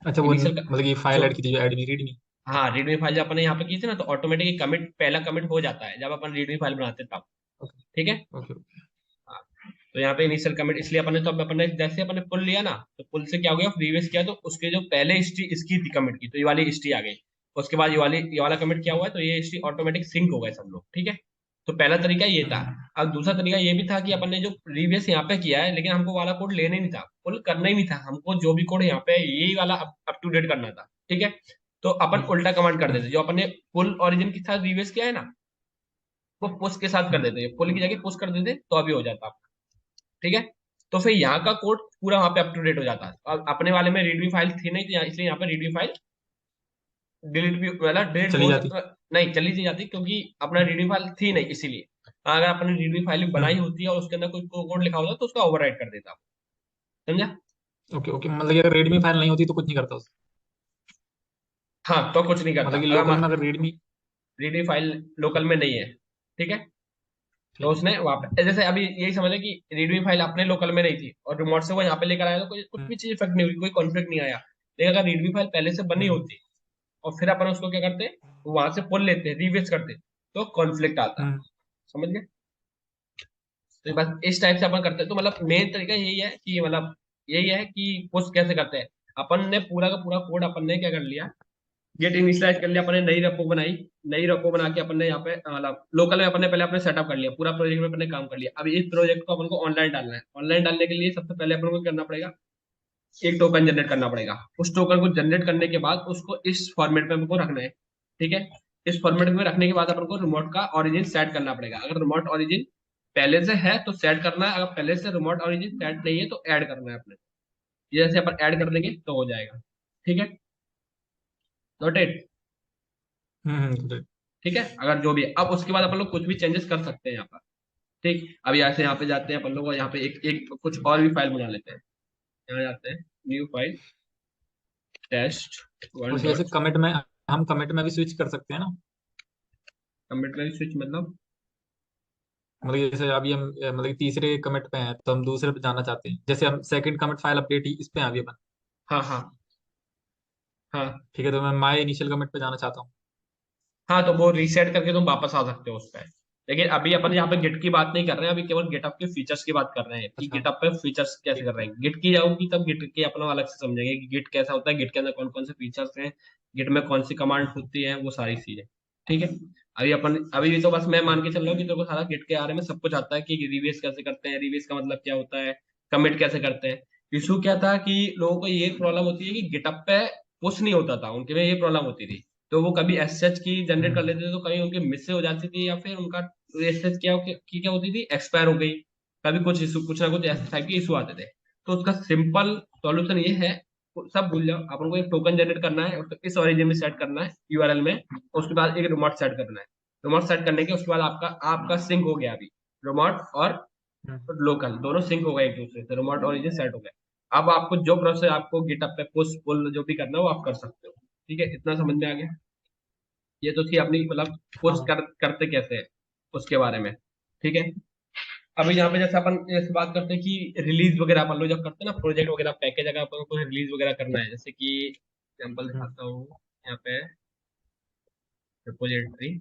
अच्छा, वो इनिशियल मतलब कि फाइल जो ऐड की थी जो ऐड भी रीड नहीं। हाँ, रीडमी फाइल जब अपन ने यहाँ पे की थी ना, तो ऑटोमेटिकली कमिट, पहला कमिट हो जाता है जब अपन रीडमी फाइल बनाते हैं तब। ओके ठीक है। ओके। हाँ, तो यहाँ पे इनिशियल कमिट इसलिए अपन ने, तो अब अपन ने जैसे अपन ने पुल लिया ना, तो पुल से क्या हो गया, रिवर्स किया तो उसके जो पहले हिस्ट्री इसकी थी कमिट की, तो ये वाली हिस्ट्री आ गई। उसके बाद ये वाला कमिट किया हुआ है, तो ये हिस्ट्री ऑटोमेटिक सिंक हो गए सब लोग। ठीक है। तो पहला तरीका ये था। हम्म अब दूसरा तरीका ये भी था कि हम्म अपन ने जो प्रीवियस यहाँ पे किया है, लेकिन हमको वाला कोड लेने नहीं था, पुल करना ही नहीं था हमको, जो भी कोड यहाँ पे है, यही वाला अप टू डेट करना था। ठीक है। तो अपन हम्म उल्टा कमांड कर हम्म देते, जो अपन ने पुल ओरिजिन के साथ रिवर्स किया है ना, वो पुश के साथ कर हम्म देते, पुल की जगह पुश कर देते, तो अभी हो जाता। ठीक है। तो फिर यहाँ का कोड पूरा वहां पे अप टू डेट हो जाता है। अब अपने वाले में रीडमी फाइल थी नहीं, तो इसलिए यहाँ पे रीडमी फाइल डिलीट भी, मतलब डिलीट चली हो जाती। सकता, नहीं चली नहीं जाती, क्योंकि अपना रीडमी फाइल थी नहीं इसीलिए। अगर अपने रीडमी फाइल बनाई हम्म होती है और उसके अंदर कोई कोड लिखा होता तो उसका ओवरराइट कर देता। समझा। ओके ओके, मतलब कि अगर रेडमी फाइल नहीं होती तो कुछ नहीं करता उस। हाँ, तो कुछ नहीं करता मतलब कि अगर लोकल में अगर रेडमी। रीडमी फाइल लोकल में नहीं है। ठीक है। तो ठीक है। उसने वहां पे जैसे अभी यही समझ ले कि रीडमी फाइल अपने लोकल में नहीं थी और रिमोट से वो यहाँ पे लेकर आया, तो कोई कुछ हम्म भी चीज इफेक्ट नहीं हुई, कोई कॉन्फ्लिक्ट नहीं आया। लेकिन अगर रीडमी फाइल पहले से बनी हम्म होती और फिर अपन उसको क्या करते, वहां से पुल लेते, रिवेस्ट करते, तो कॉन्फ्लिक्ट आता। हम्म समझ गए। तो बस इस टाइप से अपन करते हैं, तो मतलब मेन तरीका यही है कि मतलब यही है कि पुश कैसे करते हैं। अपन ने पूरा का पूरा कोड अपन ने क्या कर लिया, गेट इनिशियलाइज कर लिया अपन ने, नई रेपो बनाई। नई रेपो बना के अपन ने यहाँ पे मतलब लोकल में अपन ने पहले अपने सेटअप कर लिया, पूरा प्रोजेक्ट में अपन ने काम कर लिया। अब इस प्रोजेक्ट को अपन को ऑनलाइन डालना है। ऑनलाइन डालने के लिए सबसे पहले अपन को क्या करना पड़ेगा, एक टोकन जनरेट करना पड़ेगा। उस टोकन को जनरेट करने के बाद उसको इस फॉर्मेट में हमको रखना है। ठीक है। इस फॉर्मेट में रखने के बाद अपन को रिमोट का ओरिजिन सेट करना पड़ेगा। अगर रिमोट ओरिजिन पहले से है तो सेट करना है, अगर पहले से रिमोट ओरिजिन सेट नहीं है तो ऐड करना है अपने। ये जैसे अपन ऐड कर देंगे तो हो जाएगा। ठीक है। नोटेड। तो ठीक है। अगर जो भी है, अब उसके बाद अपन लोग कुछ भी चेंजेस कर सकते हैं यहाँ पर। ठीक। अब यहाँ से यहाँ पे जाते हैं अपन लोग, और यहाँ पे एक एक कुछ और भी फाइल बना लेते हैं। यहाँ जाते हैं, न्यू फाइल, टेस्ट वन उसी जैसे डॉट। कमिट में, हम कमिट में भी स्विच कर सकते हैं ना। कमिट में स्विच मतलब? मतलब कि जैसे अभी हम मतलब कि तीसरे कमिट पे हैं तो हम दूसरे पे जाना चाहते हैं, जैसे हम सेकंड कमिट फाइल अपडेट ही इस पे हैं अभी अपन। हाँ हाँ हाँ ठीक है, तो मैं माय इनिशियल कमिट पे जाना चाहता हूँ। हाँ, तो वो रीसेट करके तुम वापस आ सकते हो उस पर। लेकिन अभी अपन यहाँ पे गिट की बात नहीं कर रहे हैं, अभी केवल गिटअप के फीचर्स की बात कर रहे हैं कि अच्छा। गिटअप पे फीचर्स कैसे ठीक कर रहे ठीक। हैं। गिट की जाऊंगी तब गिट के अपना अलग से समझेंगे कि गिट कैसा होता है, गिट के अंदर कौन कौन से फीचर्स हैं, गिट में कौन सी कमांड होती है, वो सारी चीजें। ठीक है। अभी भी तो बस मैं मान ठीक। के चल रहा हूँ कि तेरे को सारा गिट के बारे में सब कुछ आता है कि रिवेस कैसे करते हैं, रिवेस का मतलब क्या होता है, कमिट कैसे करते हैं। इशू क्या था कि लोगों को ये प्रॉब्लम होती है कि गिटअप पे पुश नहीं होता था, उनके में ये प्रॉब्लम होती थी। तो वो कभी एस एच की जनरेट कर हम्म लेते थे, तो कभी उनकी मिस से हो जाती थी, या फिर उनका एस एच क्या की क्या होती थी, एक्सपायर हो गई। कभी कुछ इशू, कुछ ना कुछ ऐसे टाइप के इशू आते थे। तो उसका सिंपल सॉल्यूशन ये है, सब भूल जाओ, अपन को एक टोकन जनरेट करना है, उसको इस ओरिजिन में सेट करना है यूआरएल में। उसके बाद एक रिमोट सेट करना है। रिमोट सेट करने के उसके बाद आपका आपका सिंक हो गया अभी। रिमोट और हम्म लोकल दोनों सिंक हो गए एक दूसरे से, रिमोट ओरिजिन सेट हो गया। अब आपको जो प्रोसेस आपको गिटअप पे पुश पुल जो भी करना है वो आप कर सकते हो। ठीक है, इतना समझ में आ गया। ये तो थी अपनी मतलब पुश हाँ। करते कैसे है उसके बारे में। ठीक है। अभी यहाँ पे जैसे अपन जैसे बात करते हैं कि रिलीज वगैरह अपन लोग जब करते हैं ना, प्रोजेक्ट वगैरह पैकेज, अगर अपन को रिलीज वगैरह करना है, जैसे कि एग्जाम्पल हम्म दिखाता हूँ यहाँ पे, रिपोजिटरी,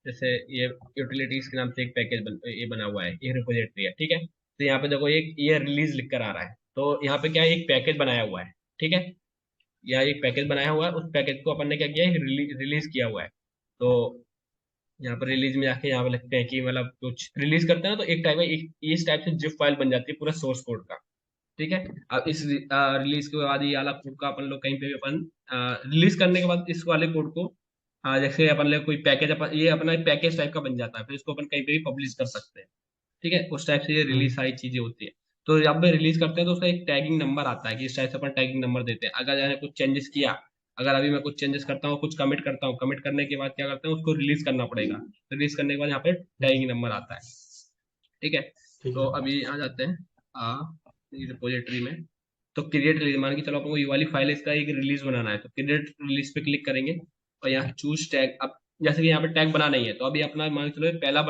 जैसे ये यूटिलिटीज के नाम से एक पैकेज ये बना हुआ है, ये रिपोजिटरी है। ठीक है। तो यहाँ पे देखो एक ये रिलीज लिख कर आ रहा है, तो यहाँ पे क्या है, एक पैकेज बनाया हुआ है। ठीक है। यहाँ एक पैकेज बनाया हुआ है, उस पैकेज को अपन ने क्या किया है, रिलीज किया हुआ है। तो यहाँ पर रिलीज में जाके यहाँ पे लिखते हैं कि मतलब कुछ रिलीज करते हैं ना, तो एक टाइप एक इस टाइप से जिप फाइल बन जाती है पूरा सोर्स कोड का। ठीक है। अब इस रिलीज के बाद ये वाला कोड का अपन लोग कहीं पे भी अपन रिलीज करने के बाद इस वाले कोड को जैसे अपन लोग कोई पैकेज, अपन ये अपना पैकेज टाइप का बन जाता है, फिर इसको अपन कहीं पे भी पब्लिश कर सकते हैं। ठीक है। उस टाइप से ये रिलीज हम्म सारी चीजें होती है। तो जब भी रिलीज करते हैं तो उसका एक टैगिंग नंबर आता है कि इस टाइप से अपन टैगिंग नंबर देते हैं। अगर मैंने कुछ चेंजेस किया, अगर अभी मैं कुछ चेंजेस करता हूँ, कुछ कमिट करता हूँ, कमिट करने के बाद क्या करते हैं, उसको रिलीज करना पड़ेगा। रिलीज करने के बाद यहाँ पे हम्म, टैगिंग नंबर आता है। ठीक है। ठीक तो है। अभी आ जाते हैं रिपोजिटरी में। तो क्रिएट रिलीज, मान के चलो अपन को ये वाली फाइल इसका एक रिलीज बनाना है, तो क्रिएट रिलीज पे क्लिक करेंगे और यहाँ चूज टैग। अब जैसे कि यहाँ पे टैग बना नहीं है, तो अभी अपना मान के चलो ये पहला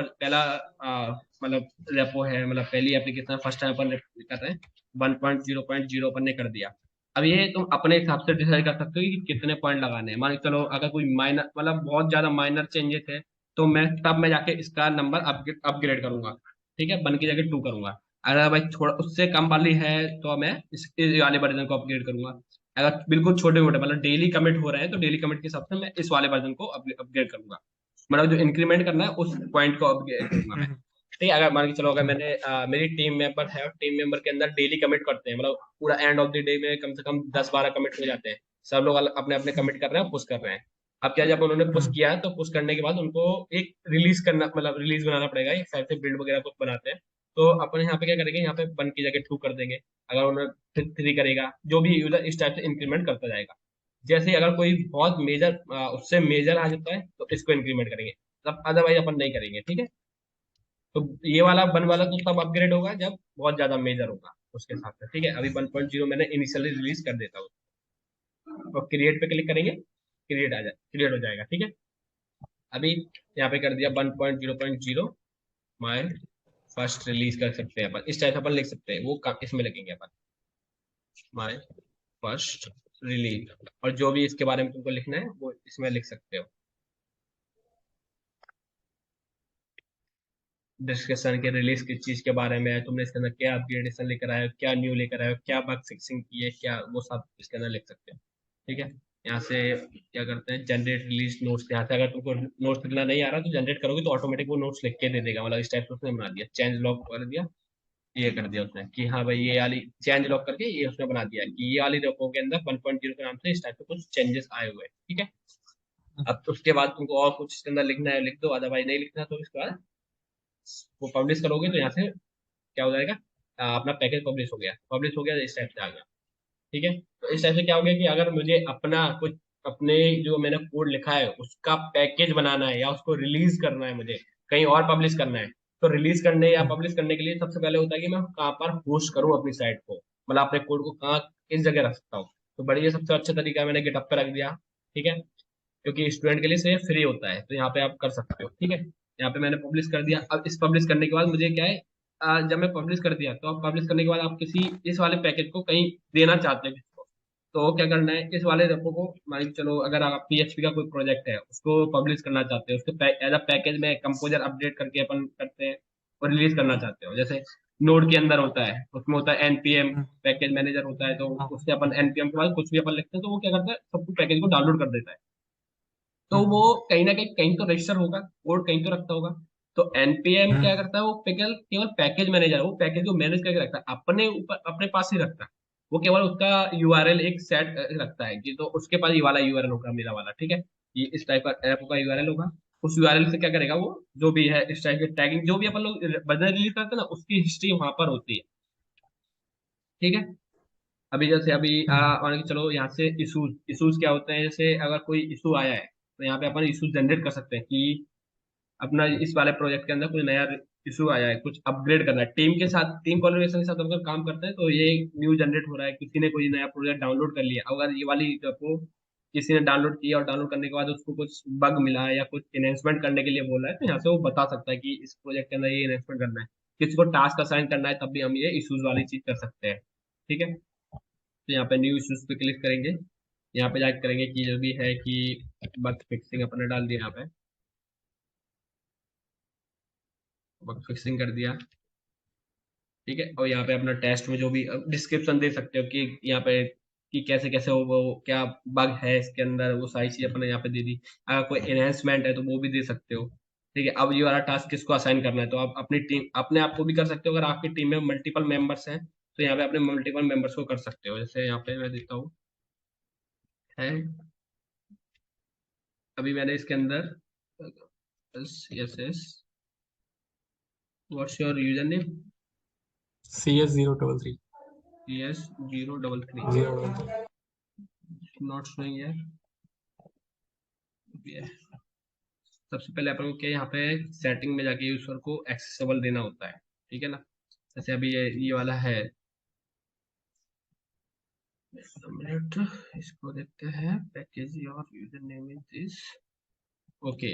मतलब रेपो है, मतलब पहली एप्लीकेशन फर्स्ट टाइम अपन कर रहे हैं, 1.0.0 अपन ने कर दिया। अब ये तुम अपने हिसाब से डिसाइड कर सकते हो कि कितने पॉइंट लगाने हैं। मान के चलो अगर कोई माइनर मतलब बहुत ज्यादा माइनर चेंजेस है, तो मैं जाके इसका नंबर अपग्रेड करूंगा। ठीक है, 1 की जगह 2 करूंगा। अगर भाई थोड़ा उससे कम वाली है तो मैं इस वाले वर्जन को अपग्रेड करूंगा। अगर बिल्कुल छोटे मोटे मतलब डेली कमिट हो रहे हैं तो डेली कमिट के हिसाब से मैं इस वाले वर्जन को अपग्रेड करूंगा। मतलब जो इंक्रीमेंट करना है उस पॉइंट को अपग्रेड करूंगा मैं। ठीक है, अगर मान के चलो अगर मैंने मेरी टीम मेंबर है और टीम मेंबर के अंदर डेली कमिट करते हैं, मतलब पूरा एंड ऑफ द डे में कम से कम 10-12 कमिट हो जाते हैं। सब लोग अपने अपने कमिट कर रहे हैं, पुश कर रहे हैं। अब क्या, जब उन्होंने पुश किया है तो पुश करने के बाद उनको एक रिलीज करना मतलब रिलीज बनाना पड़ेगा। एक साइड से बिल्ड वगैरह कुछ बनाते हैं। तो अपन यहाँ पे क्या करेंगे, यहाँ पे 1 की जगह 2 कर देंगे। अगर उन्होंने फिर 3 करेगा, जो भी यूजर इस टाइप से इंक्रीमेंट करता जाएगा। जैसे ही अगर कोई बहुत मेजर उससे मेजर आ जाता है तो इसको इंक्रीमेंट करेंगे, तब अदरवाइज अपन नहीं करेंगे। ठीक है, तो ये वाला 1 वाला तो तब अपग्रेड होगा जब बहुत ज्यादा मेजर होगा उसके साथ में। ठीक है, अभी 1.0 मैंने इनिशियली रिलीज कर देता हूँ। और क्रिएट पे क्लिक करेंगे, क्रिएट हो जाएगा। ठीक है, अभी यहाँ पे कर दिया 1.0.0 माय फर्स्ट रिलीज कर सकते हैं अपन, इस टाइप से अपन लिख सकते हैं। वो इसमें लिखेंगे अपन माय फर्स्ट रिलीज। और जो भी इसके बारे में तुमको लिखना है वो इसमें लिख सकते हो। डिस्कशन के रिलीज किस चीज के बारे में है, तुमने इसके अंदर क्या अपग्रेडेशन लेकर आए हो, क्या न्यू लेकर आए हो, क्या बग फिक्सिंग की है, क्या वो सब इसके अंदर लिख सकते हो। ठीक है, यहाँ से क्या करते हैं, जनरेट रिलीज नोट्स। यहाँ से अगर तुमको नोट्स लिखना नहीं आ रहा तो जनरेट करोगे तो ऑटोमेटिक वो नोट्स लिख के दे देगा। मतलब इस टाइप से उसने बना दिया, चेंज लॉग कर दिया। ये कर दिया उसने कि हाँ भाई ये वाली चेंज लॉग करके ये उसने बना दिया कि ये वाली रेपो के अंदर 1.0 के नाम से इस टाइप से कुछ चेंजेस आए हुए हैं। ठीक है, अब उसके बाद तुमको और कुछ इसके अंदर लिखना है लिख दो, अदरवाइज नहीं लिखना। तो इसके बाद वो पब्लिश करोगे तो यहाँ से क्या हो जाएगा, अपना पैकेज पब्लिश हो गया इस टाइप से आ गया। ठीक है, तो इस टाइप से क्या हो गया कि अगर मुझे अपना कुछ अपने जो मैंने कोड लिखा है उसका पैकेज बनाना है या उसको रिलीज करना है, मुझे कहीं और पब्लिश करना है, तो रिलीज करने या पब्लिश करने के लिए सबसे पहले होता है कि मैं कहाँ पर होस्ट करूँ अपनी साइट को, मतलब अपने कोड को कहाँ किस जगह रख सकता हूँ। तो बढ़िया, सबसे अच्छा तरीका है मैंने गिटहब पे रख दिया। ठीक है, क्योंकि स्टूडेंट के लिए से फ्री होता है तो यहाँ पे आप कर सकते हो। ठीक है, यहाँ पे मैंने पब्लिश कर दिया। अब इस पब्लिश करने के बाद मुझे क्या है, जब मैं पब्लिश कर दिया तो आप पब्लिश करने के बाद आप किसी इस वाले पैकेज को कहीं देना चाहते हैं किसी को, तो क्या करना है, इस वाले रेपो को मान के चलो अगर आप PHP का कोई प्रोजेक्ट है उसको पब्लिश करना चाहते हो, उसके एज अ पैकेज में कंपोजर अपडेट करके अपन करते हैं और रिलीज करना चाहते हो। जैसे नोड के अंदर होता है, उसमें होता है NPM पैकेज मैनेजर होता है, तो उससे अपन NPM के बाद कुछ भी अपन लिखते हैं तो वो क्या करता है, सब कुछ पैकेज को डाउनलोड कर देता है। तो वो कहीं ना कहीं कहीं तो रजिस्टर होगा, कोड कहीं तो रखता होगा। तो NPM क्या करता है, वो केवल केवल पैकेज मैनेजर है, वो पैकेज को मैनेज करके रखता है, अपने ऊपर अपने पास ही रखता है। वो केवल उसका URL एक सेट रखता है कि तो उसके पास ये वाला URL होगा मेरा वाला। ठीक है, ये इस टाइप का ऐप का URL होगा। उस URL से क्या करेगा वो, जो भी है इस टाइप की टैगिंग जो भी अपन लोग बदल रिलीज करते हैं ना उसकी हिस्ट्री वहां पर होती है। ठीक है, अभी जैसे अभी मान के चलो यहाँ से इशूज इशूज क्या होते हैं, जैसे अगर कोई इशू आया है तो यहाँ पे अपन इशूज जनरेट कर सकते हैं कि अपना इस वाले प्रोजेक्ट के अंदर कोई नया इशू आया है, कुछ अपग्रेड करना है, टीम के साथ टीम कोलैबोरेशन के साथ अगर काम करते हैं तो ये न्यू जनरेट हो रहा है, किसी ने कोई नया प्रोजेक्ट डाउनलोड कर लिया, अगर ये वाली को किसी ने डाउनलोड किया और डाउनलोड करने के बाद उसको कुछ बग मिला है या कुछ इन्हेंसमेंट करने के लिए बोला है, तो यहाँ से वो बता सकता है कि इस प्रोजेक्ट के अंदर ये इन्हेंसमेंट करना है, किसी को टास्क असाइन करना है, तब भी हम ये इशूज वाली चीज कर सकते हैं। ठीक है, तो यहाँ पे न्यू इशूज पे क्लिक करेंगे, यहाँ पे जाकर करेंगे कि जो भी है कि बग फिक्सिंग अपने डाल दिया यहाँ पे, बग फिक्सिंग कर दिया। ठीक है, और यहाँ पे अपना टेस्ट में जो भी डिस्क्रिप्शन दे सकते हो कि यहाँ पे कि कैसे कैसे वो क्या बग है इसके अंदर, वो सारी चीज अपने यहाँ पे दे दी। अगर कोई एनहेंसमेंट है तो वो भी दे सकते हो। ठीक है, अब ये वाला टास्क किसको असाइन करना है तो आप अपनी टीम अपने आप को भी कर सकते हो, अगर आपकी टीम में मल्टीपल मेंबर्स हैं तो यहाँ पे अपने मल्टीपल मेंबर्स को कर सकते हो। जैसे यहाँ पे मैं देखता हूँ है, अभी मैंने इसके अंदर yes yes, what's your user name, CS033 CS033 033। Not showing है। सबसे पहले अपन को क्या यहाँ पे सेटिंग में जाके यूजर को एक्सेसिबल देना होता है। ठीक है ना, जैसे अभी ये वाला है, मिनट इसको देखते हैं, package your user name is this. Okay,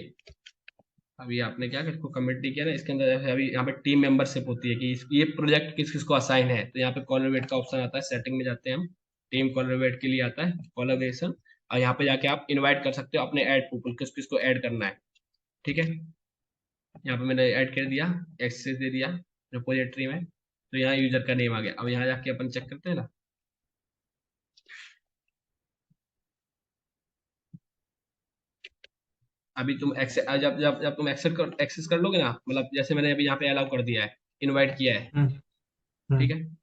अभी आपने क्या इसको कमिट नहीं किया ना, इसके अंदर जैसे अभी यहाँ पे टीम मेंबरशिप होती है कि ये प्रोजेक्ट किस किस को असाइन है, तो यहाँ पे कॉलर वेट का ऑप्शन आता है, सेटिंग में जाते हैं हम, टीम कोलैबोरेट के लिए आता है कोलैबोरेशन, और यहाँ पे जाके आप इनवाइट कर सकते हो अपने ऐड पीपल, किस किस को ऐड करना है। ठीक है, यहाँ पे मैंने ऐड कर दिया, एक्सेस दे दिया रिपोजिटरी में, तो यहाँ यूजर का नेम आ गया। अब यहाँ जाके अपन चेक करते हैं ना, अभी तुम जब जब जब तुम एक्सेस कर लोगे ना, मतलब जैसे मैंने अभी यहाँ पे अलाउ कर दिया है, इनवाइट किया है। हम्म। ठीक हम्म। है,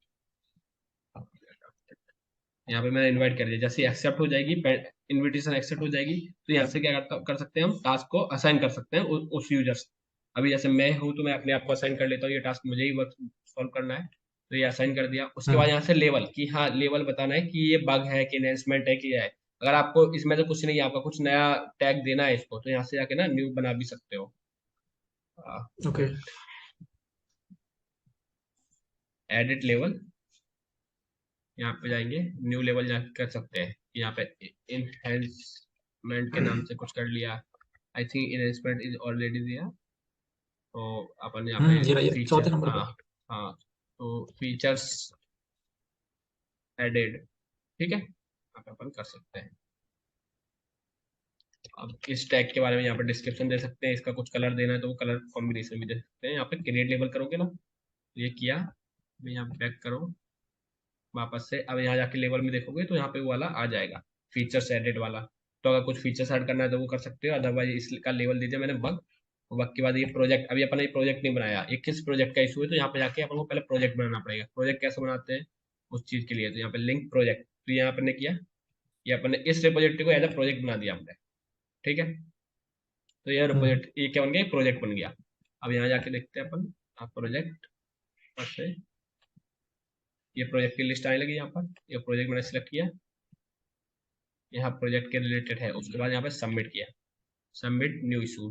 यहाँ पे मैंने इनवाइट कर दिया, जैसे एक्सेप्ट हो जाएगी, इनविटेशन एक्सेप्ट हो जाएगी, तो यहाँ से क्या कर सकते हैं हम, टास्क को असाइन कर सकते हैं उस यूजर से। अभी जैसे मैं हूँ तो मैं अपने आप को असाइन कर लेता हूँ, ये टास्क मुझे ही वर्क सॉल्व करना है, तो ये असाइन कर दिया। उसके बाद हम्म। यहाँ से लेवल की, हाँ लेवल बताना है कि ये बग है कि एनहेंसमेंट है कि है। अगर आपको इसमें से कुछ नहीं है, आपका कुछ नया टैग देना है इसको, तो यहाँ से जाके ना न्यू बना भी सकते हो। ओके। एडिट लेवल, यहाँ पे जाएंगे, न्यू लेवल जा कर सकते हैं, यहाँ पे इनहेंसमेंट के नाम से कुछ कर लिया। I think enhancement is already दिया, तो अपन यहाँ पे ये रही फीचर, चौथे नंबर हाँ पे। हाँ, तो फीचर्स एडेड। ठीक है, यहाँ पे अपन कर सकते हैं। अब इस टैग के बारे में यहाँ पे डिस्क्रिप्शन दे सकते हैं, इसका कुछ कलर देना है तो वो कलर कॉम्बिनेशन भी दे सकते हैं। यहाँ पे क्रिएट लेबल करोगे ना, ये किया, अभी यहाँ बैक करो वापस से, अब यहाँ जाके लेवल में देखोगे तो यहाँ पे वो वाला आ जाएगा, फीचर्स एडेड वाला। तो अगर कुछ फीचर्स ऐड करना है तो वो कर सकते हो, अदरवाइज इसका लेवल दीजिए मैंने बग। बग के बाद ये प्रोजेक्ट, अभी अपन ये प्रोजेक्ट नहीं बनाया, ये किस प्रोजेक्ट का इशू है, तो यहाँ पे जाके अपन को पहले प्रोजेक्ट बनाना पड़ेगा। प्रोजेक्ट कैसे बनाते हैं उस चीज के लिए, तो यहाँ पे लिंक प्रोजेक्ट, तो यहाँ अपन ने किया, ये अपन ने इस रिपोजिटरी को एज अ प्रोजेक्ट बना दिया हमने। ठीक है, तो ये हम्म। रिपोजिटरी ये क्या बन गया, प्रोजेक्ट बन गया। अब यहाँ जाके देखते हैं अपन, प्रोजेक्ट पर से ये प्रोजेक्ट की लिस्ट आने लगी, यहाँ पर ये प्रोजेक्ट मैंने सिलेक्ट किया, यहाँ प्रोजेक्ट के रिलेटेड है। उसके बाद यहाँ पे सबमिट किया, सबमिट न्यू इशू,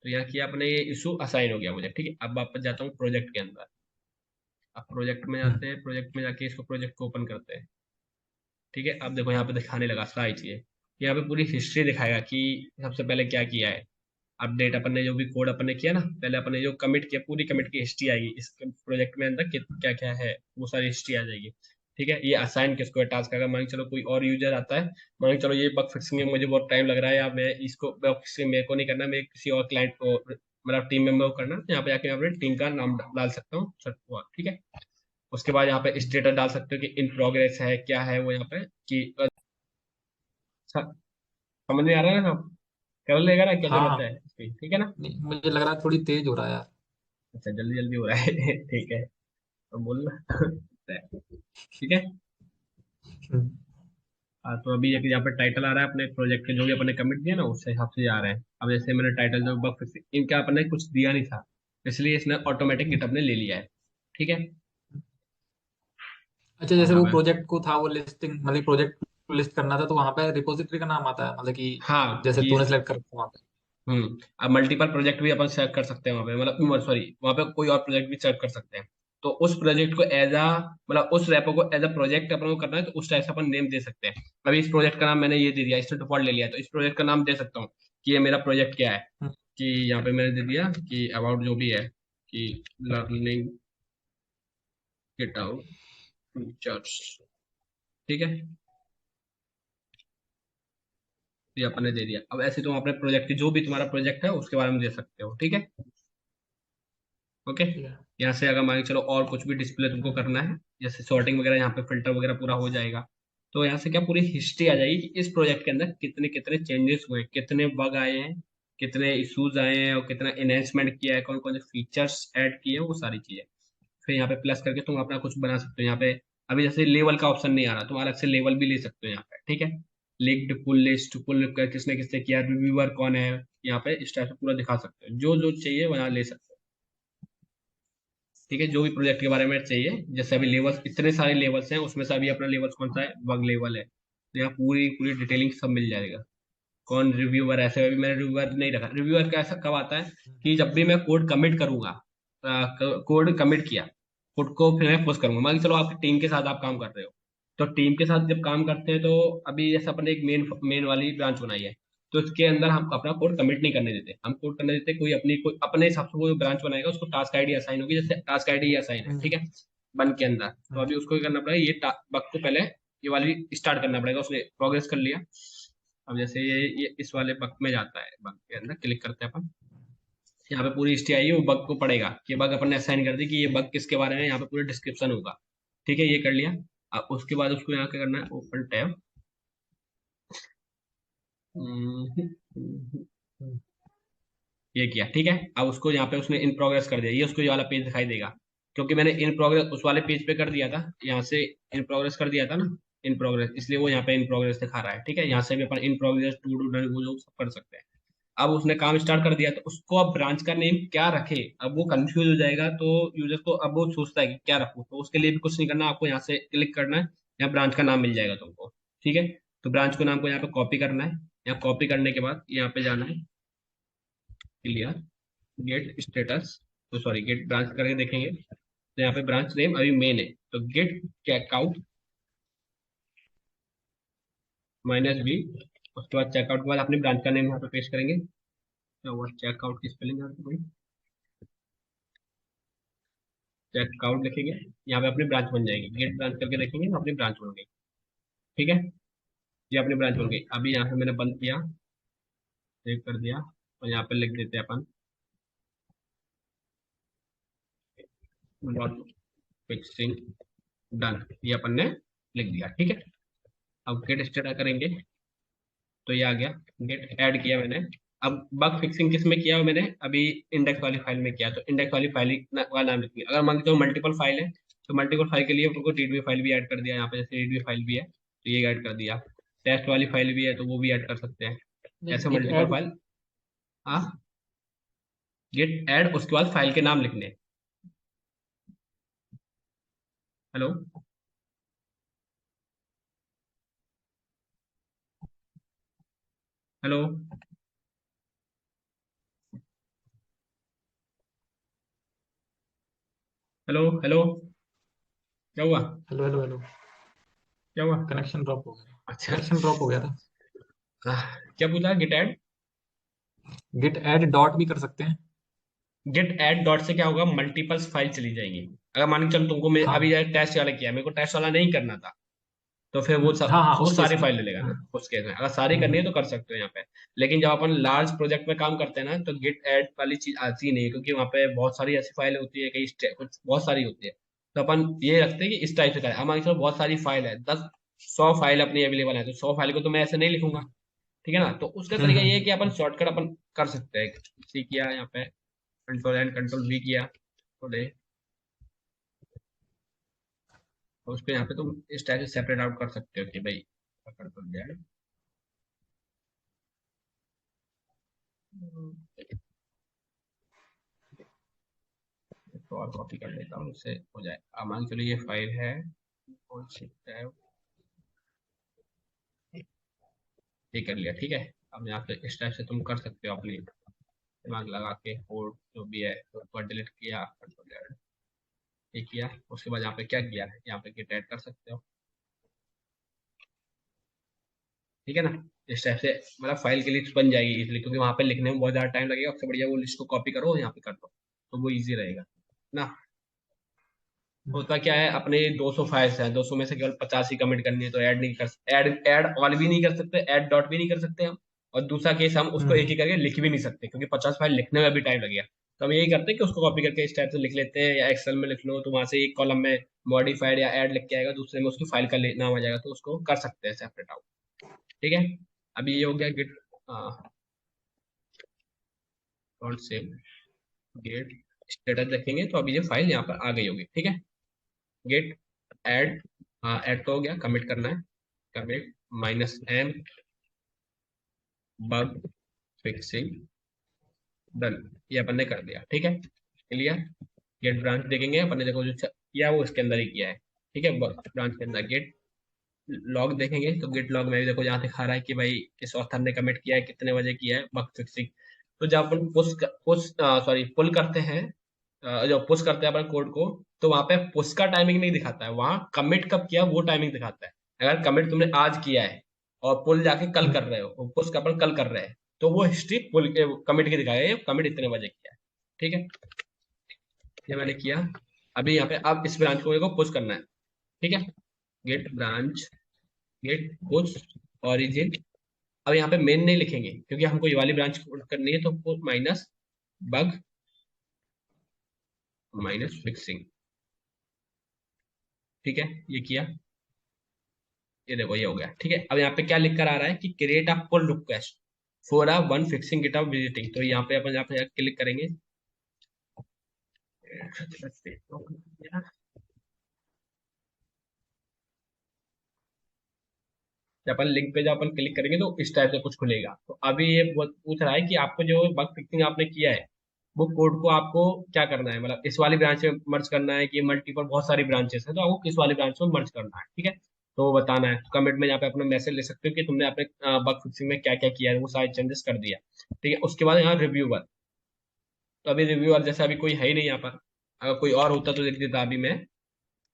तो यहाँ किया अपने, ये इशू असाइन हो गया मुझे। ठीक है, अब वापस जाता हूँ प्रोजेक्ट के अंदर। अब प्रोजेक्ट में हम्म। जाते हैं, प्रोजेक्ट में जाके इसको प्रोजेक्ट को ओपन करते हैं। ठीक है, अब देखो यहाँ पे दिखाने लगा सारी चीजें, यहाँ पे पूरी हिस्ट्री दिखाएगा कि सबसे पहले क्या किया है। अपडेट अपन ने जो भी कोड अपन ने किया ना, पहले अपन ने जो कमिट किया, पूरी कमिट की हिस्ट्री आएगी इस प्रोजेक्ट में अंदर, क्या क्या है वो सारी हिस्ट्री आ जाएगी। ठीक है, ये असाइन किसको है टास्क, अगर मान के चलो कोई और यूजर आता है, मान के चलो ये बग फिक्सिंग में मुझे बहुत टाइम लग रहा है, या मैं इसको बग फिक्सिंग मेरे को नहीं करना, मैं किसी और क्लाइंट को, मतलब टीम मेंबर को करना, तो यहाँ पे जाके यहाँ पे टीम का नाम डाल सकता हूँ ठीक है। उसके बाद यहाँ पे स्टेटस डाल सकते हो कि इन प्रोग्रेस है, क्या है वो यहाँ पे कि समझ में आ रहा है ना, कर लेगा ना, क्या हाँ जरूरत है हाँ। इसकी, ठीक है ना। नहीं, मुझे लग रहा है थोड़ी तेज हो रहा है यार। अच्छा, जल्दी जल्दी हो रहा है ठीक है, तो बोलना ठीक है। हम्म। तो अभी एक यहाँ पे टाइटल आ रहा है अपने प्रोजेक्ट के, जो भी अपने कमिट दिया ना उससे हिसाब से आ रहे हैं। अब जैसे मैंने टाइटल जो बग फिक्सिंग, इनका अपने कुछ दिया नहीं था, इसलिए इसने ऑटोमेटिक गिटहब ने ले लिया है। ठीक है, अच्छा, जैसे यहाँ वो पे, प्रोजेक्ट को था, वो लिस्टिंग मतलब प्रोजेक्ट लिस्ट करना था, तो वहां पे रिपोजिटरी का नाम आता है, मतलब कि हाँ जैसे कि, तूने सेलेक्ट कर रखा वहां पे। अब मल्टीपल प्रोजेक्ट भी अपन सेलेक्ट कर सकते हैं वहाँ पे, मतलब सॉरी, वहाँ पे कोई और प्रोजेक्ट भी सेलेक्ट कर सकते हैं। तो उस प्रोजेक्ट को एज अ, मतलब उस रेपो को एज अ प्रोजेक्ट अपन को करना है, तो उस टाइप से अपन नेम दे सकते हैं। अभी इस प्रोजेक्ट का नाम मैंने ये दे दिया, इसने डिफॉल्ट ले लिया, तो इस प्रोजेक्ट का नाम दे सकता हूँ कि ये मेरा प्रोजेक्ट क्या है। हम्म। कि यहाँ पे मैंने दे दिया कि अबाउट जो भी है, कि लर्निंग गिटहब फीचर्स। ठीक है, ये अपन ने दे दिया। अब ऐसे तुम अपने प्रोजेक्ट की, जो भी तुम्हारा प्रोजेक्ट है उसके बारे में दे सकते हो। ठीक है, ओके। ठीक है। यहाँ से अगर मान के चलो और कुछ भी डिस्प्ले तुमको करना है, जैसे सॉर्टिंग वगैरह, यहाँ पे फिल्टर वगैरह पूरा हो जाएगा, तो यहाँ से क्या पूरी हिस्ट्री आ जाएगी कि इस प्रोजेक्ट के अंदर कितने कितने चेंजेस हुए, कितने बग आए हैं, कितने इश्यूज आए हैं, और कितना एनहेंसमेंट किया है, कौन कौन से फीचर्स ऐड किए हैं, वो सारी चीजें। फिर यहाँ पे प्लस करके तुम अपना कुछ बना सकते हो। यहाँ पे अभी जैसे लेवल का ऑप्शन नहीं आ रहा, तुम अलग से लेवल भी ले सकते हो यहाँ पे। ठीक है, लिंक्ड, पुल लिस्ट, पुल किसने किसने किया, रिव्यूअर कौन है, यहाँ पे इस टाइप से पूरा दिखा सकते हो, जो जो चाहिए वहाँ ले सकते हो। ठीक है, जो भी प्रोजेक्ट के बारे में चाहिए, जैसे अभी लेवल्स, इतने सारे लेवल्स हैं, उसमें से अभी अपना लेवल्स कौन सा है, बग लेवल है, तो यहाँ पूरी पूरी डिटेलिंग सब मिल जाएगा। कौन रिव्यूअर, ऐसे अभी मैंने रिव्यूअर नहीं रखा। रिव्यूअर का ऐसा कब आता है कि जब भी मैं कोड कमिट करूंगा, कोड कमिट किया, कोड को फिर मैं पोस्ट करूंगा, मान के चलो आपकी टीम के साथ आप काम कर रहे हो, तो टीम के साथ जब काम करते हैं, तो अभी जैसे अपने एक मेन मेन वाली ब्रांच बनाई है, तो इसके अंदर हम अपना कोड कमिट नहीं करने देते, हम कोड करने देते कोई अपने हिसाब से वो ब्रांच बनाएगा, उसको टास्क आईडी असाइन होगी, जैसे टास्क आईडी असाइन है, ठीक हम्म। है, बन के अंदर, तो हम्म। अभी उसको क्या करना पड़ेगा, ये बग को पहले ये वाली स्टार्ट करना पड़ेगा, उसने प्रोग्रेस कर लिया। अब जैसे ये इस वाले बग में जाता है, बग के अंदर क्लिक करते हैं अपन, यहाँ पे पूरी हिस्ट्री आई है, वो बग को पड़ेगा कि बग अपन ने असाइन कर दी कि ये बग किसके बारे में, यहाँ पे पूरी डिस्क्रिप्शन होगा। ठीक है, ये कर लिया। अब उसके बाद उसको यहाँ क्या करना है, ओपन टैब, ये किया। ठीक है, अब उसको यहाँ पे उसने इन प्रोग्रेस कर दिया, ये उसको ये वाला पेज दिखाई देगा, क्योंकि मैंने इन प्रोग्रेस उस वाले पेज पे कर दिया था, यहाँ से इन प्रोग्रेस कर दिया था ना, इन प्रोग्रेस, इसलिए वो यहाँ पे इन प्रोग्रेस दिखा रहा है। ठीक है, यहाँ से भी अपन इन प्रोग्रेस, टू डू, वो लोग सब कर सकते हैं। अब उसने काम स्टार्ट कर दिया, तो उसको अब ब्रांच का नेम क्या रखे, अब वो कंफ्यूज हो जाएगा, तो यूजर को अब वो सोचता है कि क्या रखूं, तो उसके लिए भी कुछ नहीं करना, आपको यहाँ से क्लिक करना है, यहाँ ब्रांच का नाम मिल जाएगा तुमको। ठीक है, तो ब्रांच को नाम को यहाँ पे कॉपी करना है, यहाँ कॉपी करने के बाद यहाँ पे जाना है, क्लियर, गेट स्टेटस, तो सॉरी गेट ब्रांच करके देखेंगे, तो यहाँ पे ब्रांच नेम अभी मेन है, तो गेट चेकआउट -b, उसके बाद चेकआउट के बाद अपनी ब्रांच का नेम यहाँ पे पेस्ट करेंगे। क्या हुआ, चेकआउट की स्पेलिंग यहाँ पे कोई, चेकआउट लिखेंगे, यहाँ पे अपनी ब्रांच बन जाएगी, गेट ब्रांच करके देखेंगे तो अपनी ब्रांच बन गई। ठीक है, ये अपनी ब्रांच बन गई। अभी यहाँ पे मैंने बंद किया, सेव कर दिया, और यहाँ पे लिख देते हैं अपन डॉट फिक्सिंग डन, ये अपन ने लिख दिया। ठीक है, अब गेट स्टार्ट करेंगे, तो ये आ गया, गेट ऐड किया मैंने। अब बग फिक्सिंग किस में किया मैंने, अभी इंडेक्स वाली फाइल में किया, तो इंडेक्स वाली फाइल का नाम लिखिए। अगर मान लो मल्टीपल फाइल है, तो मल्टीपल फाइल के लिए उनको रीडमी फाइल भी ऐड कर दिया, यहाँ पे जैसे रीडमी फाइल भी है तो ये ऐड कर दिया, टेस्ट वाली फाइल भी है तो वो भी ऐड कर सकते हैं, ऐसे गिट मल्टीपल ऐड। फाइल। हाँ, गेट ऐड, उसके बाद फाइल के नाम लिखने। हेलो, हेलो, हेलो, हेलो, क्या हुआ, हेलो हेलो हेलो। क्या हुआ? कनेक्शन ड्रॉप हो गया। अच्छा, कनेक्शन ड्रॉप हो गया था। क्या पूछा, git add? Git add dot भी कर सकते हैं। गेट ऐड डॉट से क्या होगा, मल्टीपल फाइल चली जाएंगी। अगर मान के चलो तुमको, मैं अभी हाँ। टेस्ट वाला किया, मेरे को टेस्ट वाला नहीं करना था, तो फिर हाँ हाँ, वो उस केस सारी में। फाइल ले लेगा ना, हाँ। उस केस में अगर सारी करनी है हम्म, तो कर सकते हो यहाँ पे। लेकिन जब अपन लार्ज प्रोजेक्ट में काम करते हैं ना, तो गेट ऐड वाली चीज आती नहीं है, क्योंकि वहाँ पे बहुत सारी ऐसी फाइल होती है, कई कुछ बहुत सारी होती है, तो अपन ये रखते हैं कि इस टाइप से करें। हमारे पास बहुत सारी फाइल है, 10-100 फाइल अपनी अवेलेबल है, तो 100 फाइल को तो मैं ऐसे नहीं लिखूंगा। ठीक है ना, तो उसका तरीका ये है कि अपन शॉर्टकट अपन कर सकते हैं, सी किया यहाँ पे, कंट्रोल एंड कंट्रोल वी किया, तो ले, और उसको यहाँ पे तुम इस टाइप से सेपरेट आउट कर सकते हो कि भाई कंट्रोल जेड, तो और कॉपी कर लेता हूँ, उससे हो जाए। अब मान के चलो ये फाइल है, कौन सी है, ये कर लिया। ठीक है, अब यहाँ पे इस टाइप से तुम कर सकते हो, अपनी दिमाग लगा के कोड जो भी है तो उसको डिलीट किया, कंट्रोल जेड, ये किया। उसके बाद यहाँ पे क्या किया है, यहाँ पे गेट ऐड कर सकते हो। ठीक है ना, इस टाइप से मतलब फाइल की लिस्ट बन जाएगी इजीली, क्योंकि वहां पे लिखने में बहुत ज्यादा टाइम लगेगा, उससे बढ़िया वो लिस्ट को कॉपी करो और यहाँ पे कर दो, तो वो इजी रहेगा ना। होता क्या है, अपने 200 फाइल्स हैं, 200 में से केवल 50 ही कमेंट करनी है, तो ऐड नहीं कर, ऐड ऐड ऑल भी नहीं कर सकते, ऐड डॉट भी नहीं कर सकते हम। और दूसरा केस, हम उसको एक हम्म, ही करके लिख भी नहीं सकते, क्योंकि 50 फाइल लिखने में भी टाइम लगेगा। तो हम यही करते हैं कि उसको कॉपी करके इस टाइप से लिख लेते हैं, या एक्सेल में लिख लो, तो वहां से एक कॉलम में मॉडिफाइड या ऐड लिख के आएगा, दूसरे में उसकी फाइल का नाम आ जाएगा, तो उसको कर सकते हैं सेपरेट आउट। ठीक है, अभी ये हो गया git, dot save, git status देखेंगे तो अभी ये फाइल यहाँ पर आ गई होगी। ठीक है, गेट ऐड, हाँ ऐड तो हो गया, कमिट करना है, commit -m bug fixing done, ये अपन ने कर दिया। ठीक है, क्लियर। गेट ब्रांच देखेंगे अपन ने, देखो जो किया वो इसके अंदर ही किया है। ठीक है, ब्रांच के अंदर गेट लॉग देखेंगे, तो गेट लॉग में भी देखो यहाँ दिखा रहा है कि भाई किस ऑथर ने कमिट किया है, कितने बजे किया है बग फिक्सिंग। तो जब अपन पुल करते हैं, जो पुश करते हैं अपन कोड को, तो वहां पे पुश का टाइमिंग नहीं दिखाता है, वहां कमिट कब किया वो टाइमिंग दिखाता है। अगर कमिट तुमने आज किया है और पुल जाके कल कर रहे हो, पुश का अपन कल कर रहे हैं, तो वो हिस्ट्री पुल के कमिट की दिखाएगा, ये कमिट इतने बजे किया है। ठीक है, ये मैंने किया। अभी यहाँ पे अब इस ब्रांच को मेरे को पुश करना है। ठीक है, git branch git push origin. अब यहाँ पे मेन नहीं लिखेंगे क्योंकि हमको ये वाली ब्रांच करनी है, तो माइनस बग माइनस फिक्सिंग। ठीक है, ये किया, ये देखो ये हो गया। ठीक है, अब यहाँ पे क्या लिख कर आ रहा है कि create a pull request for a one fixing GitHub visiting. तो यहाँ पे अपन यहाँ पे क्लिक करेंगे। जब अपन लिंक पे जब अपन क्लिक करेंगे तो इस टाइप से कुछ खुलेगा। तो अभी ये पूछ रहा है कि आपको जो बग फिक्सिंग आपने किया है वो कोड को आपको क्या करना है, मतलब इस वाली ब्रांच में मर्ज करना है कि मल्टीपल बहुत सारी ब्रांचेस है, तो आपको किस वाली ब्रांच में मर्ज करना है। ठीक है, तो वो बताना है। तो कमेंट में यहाँ पे अपना मैसेज ले सकते हो कि तुमने अपने बग फिक्सिंग में क्या क्या किया है, वो सारे चेंजेस कर दिया। ठीक है, उसके बाद यहाँ रिव्यूअर। तो अभी रिव्यूअर जैसे अभी कोई है ही नहीं यहाँ पर, अगर कोई और होता तो लिख देता अभी मैं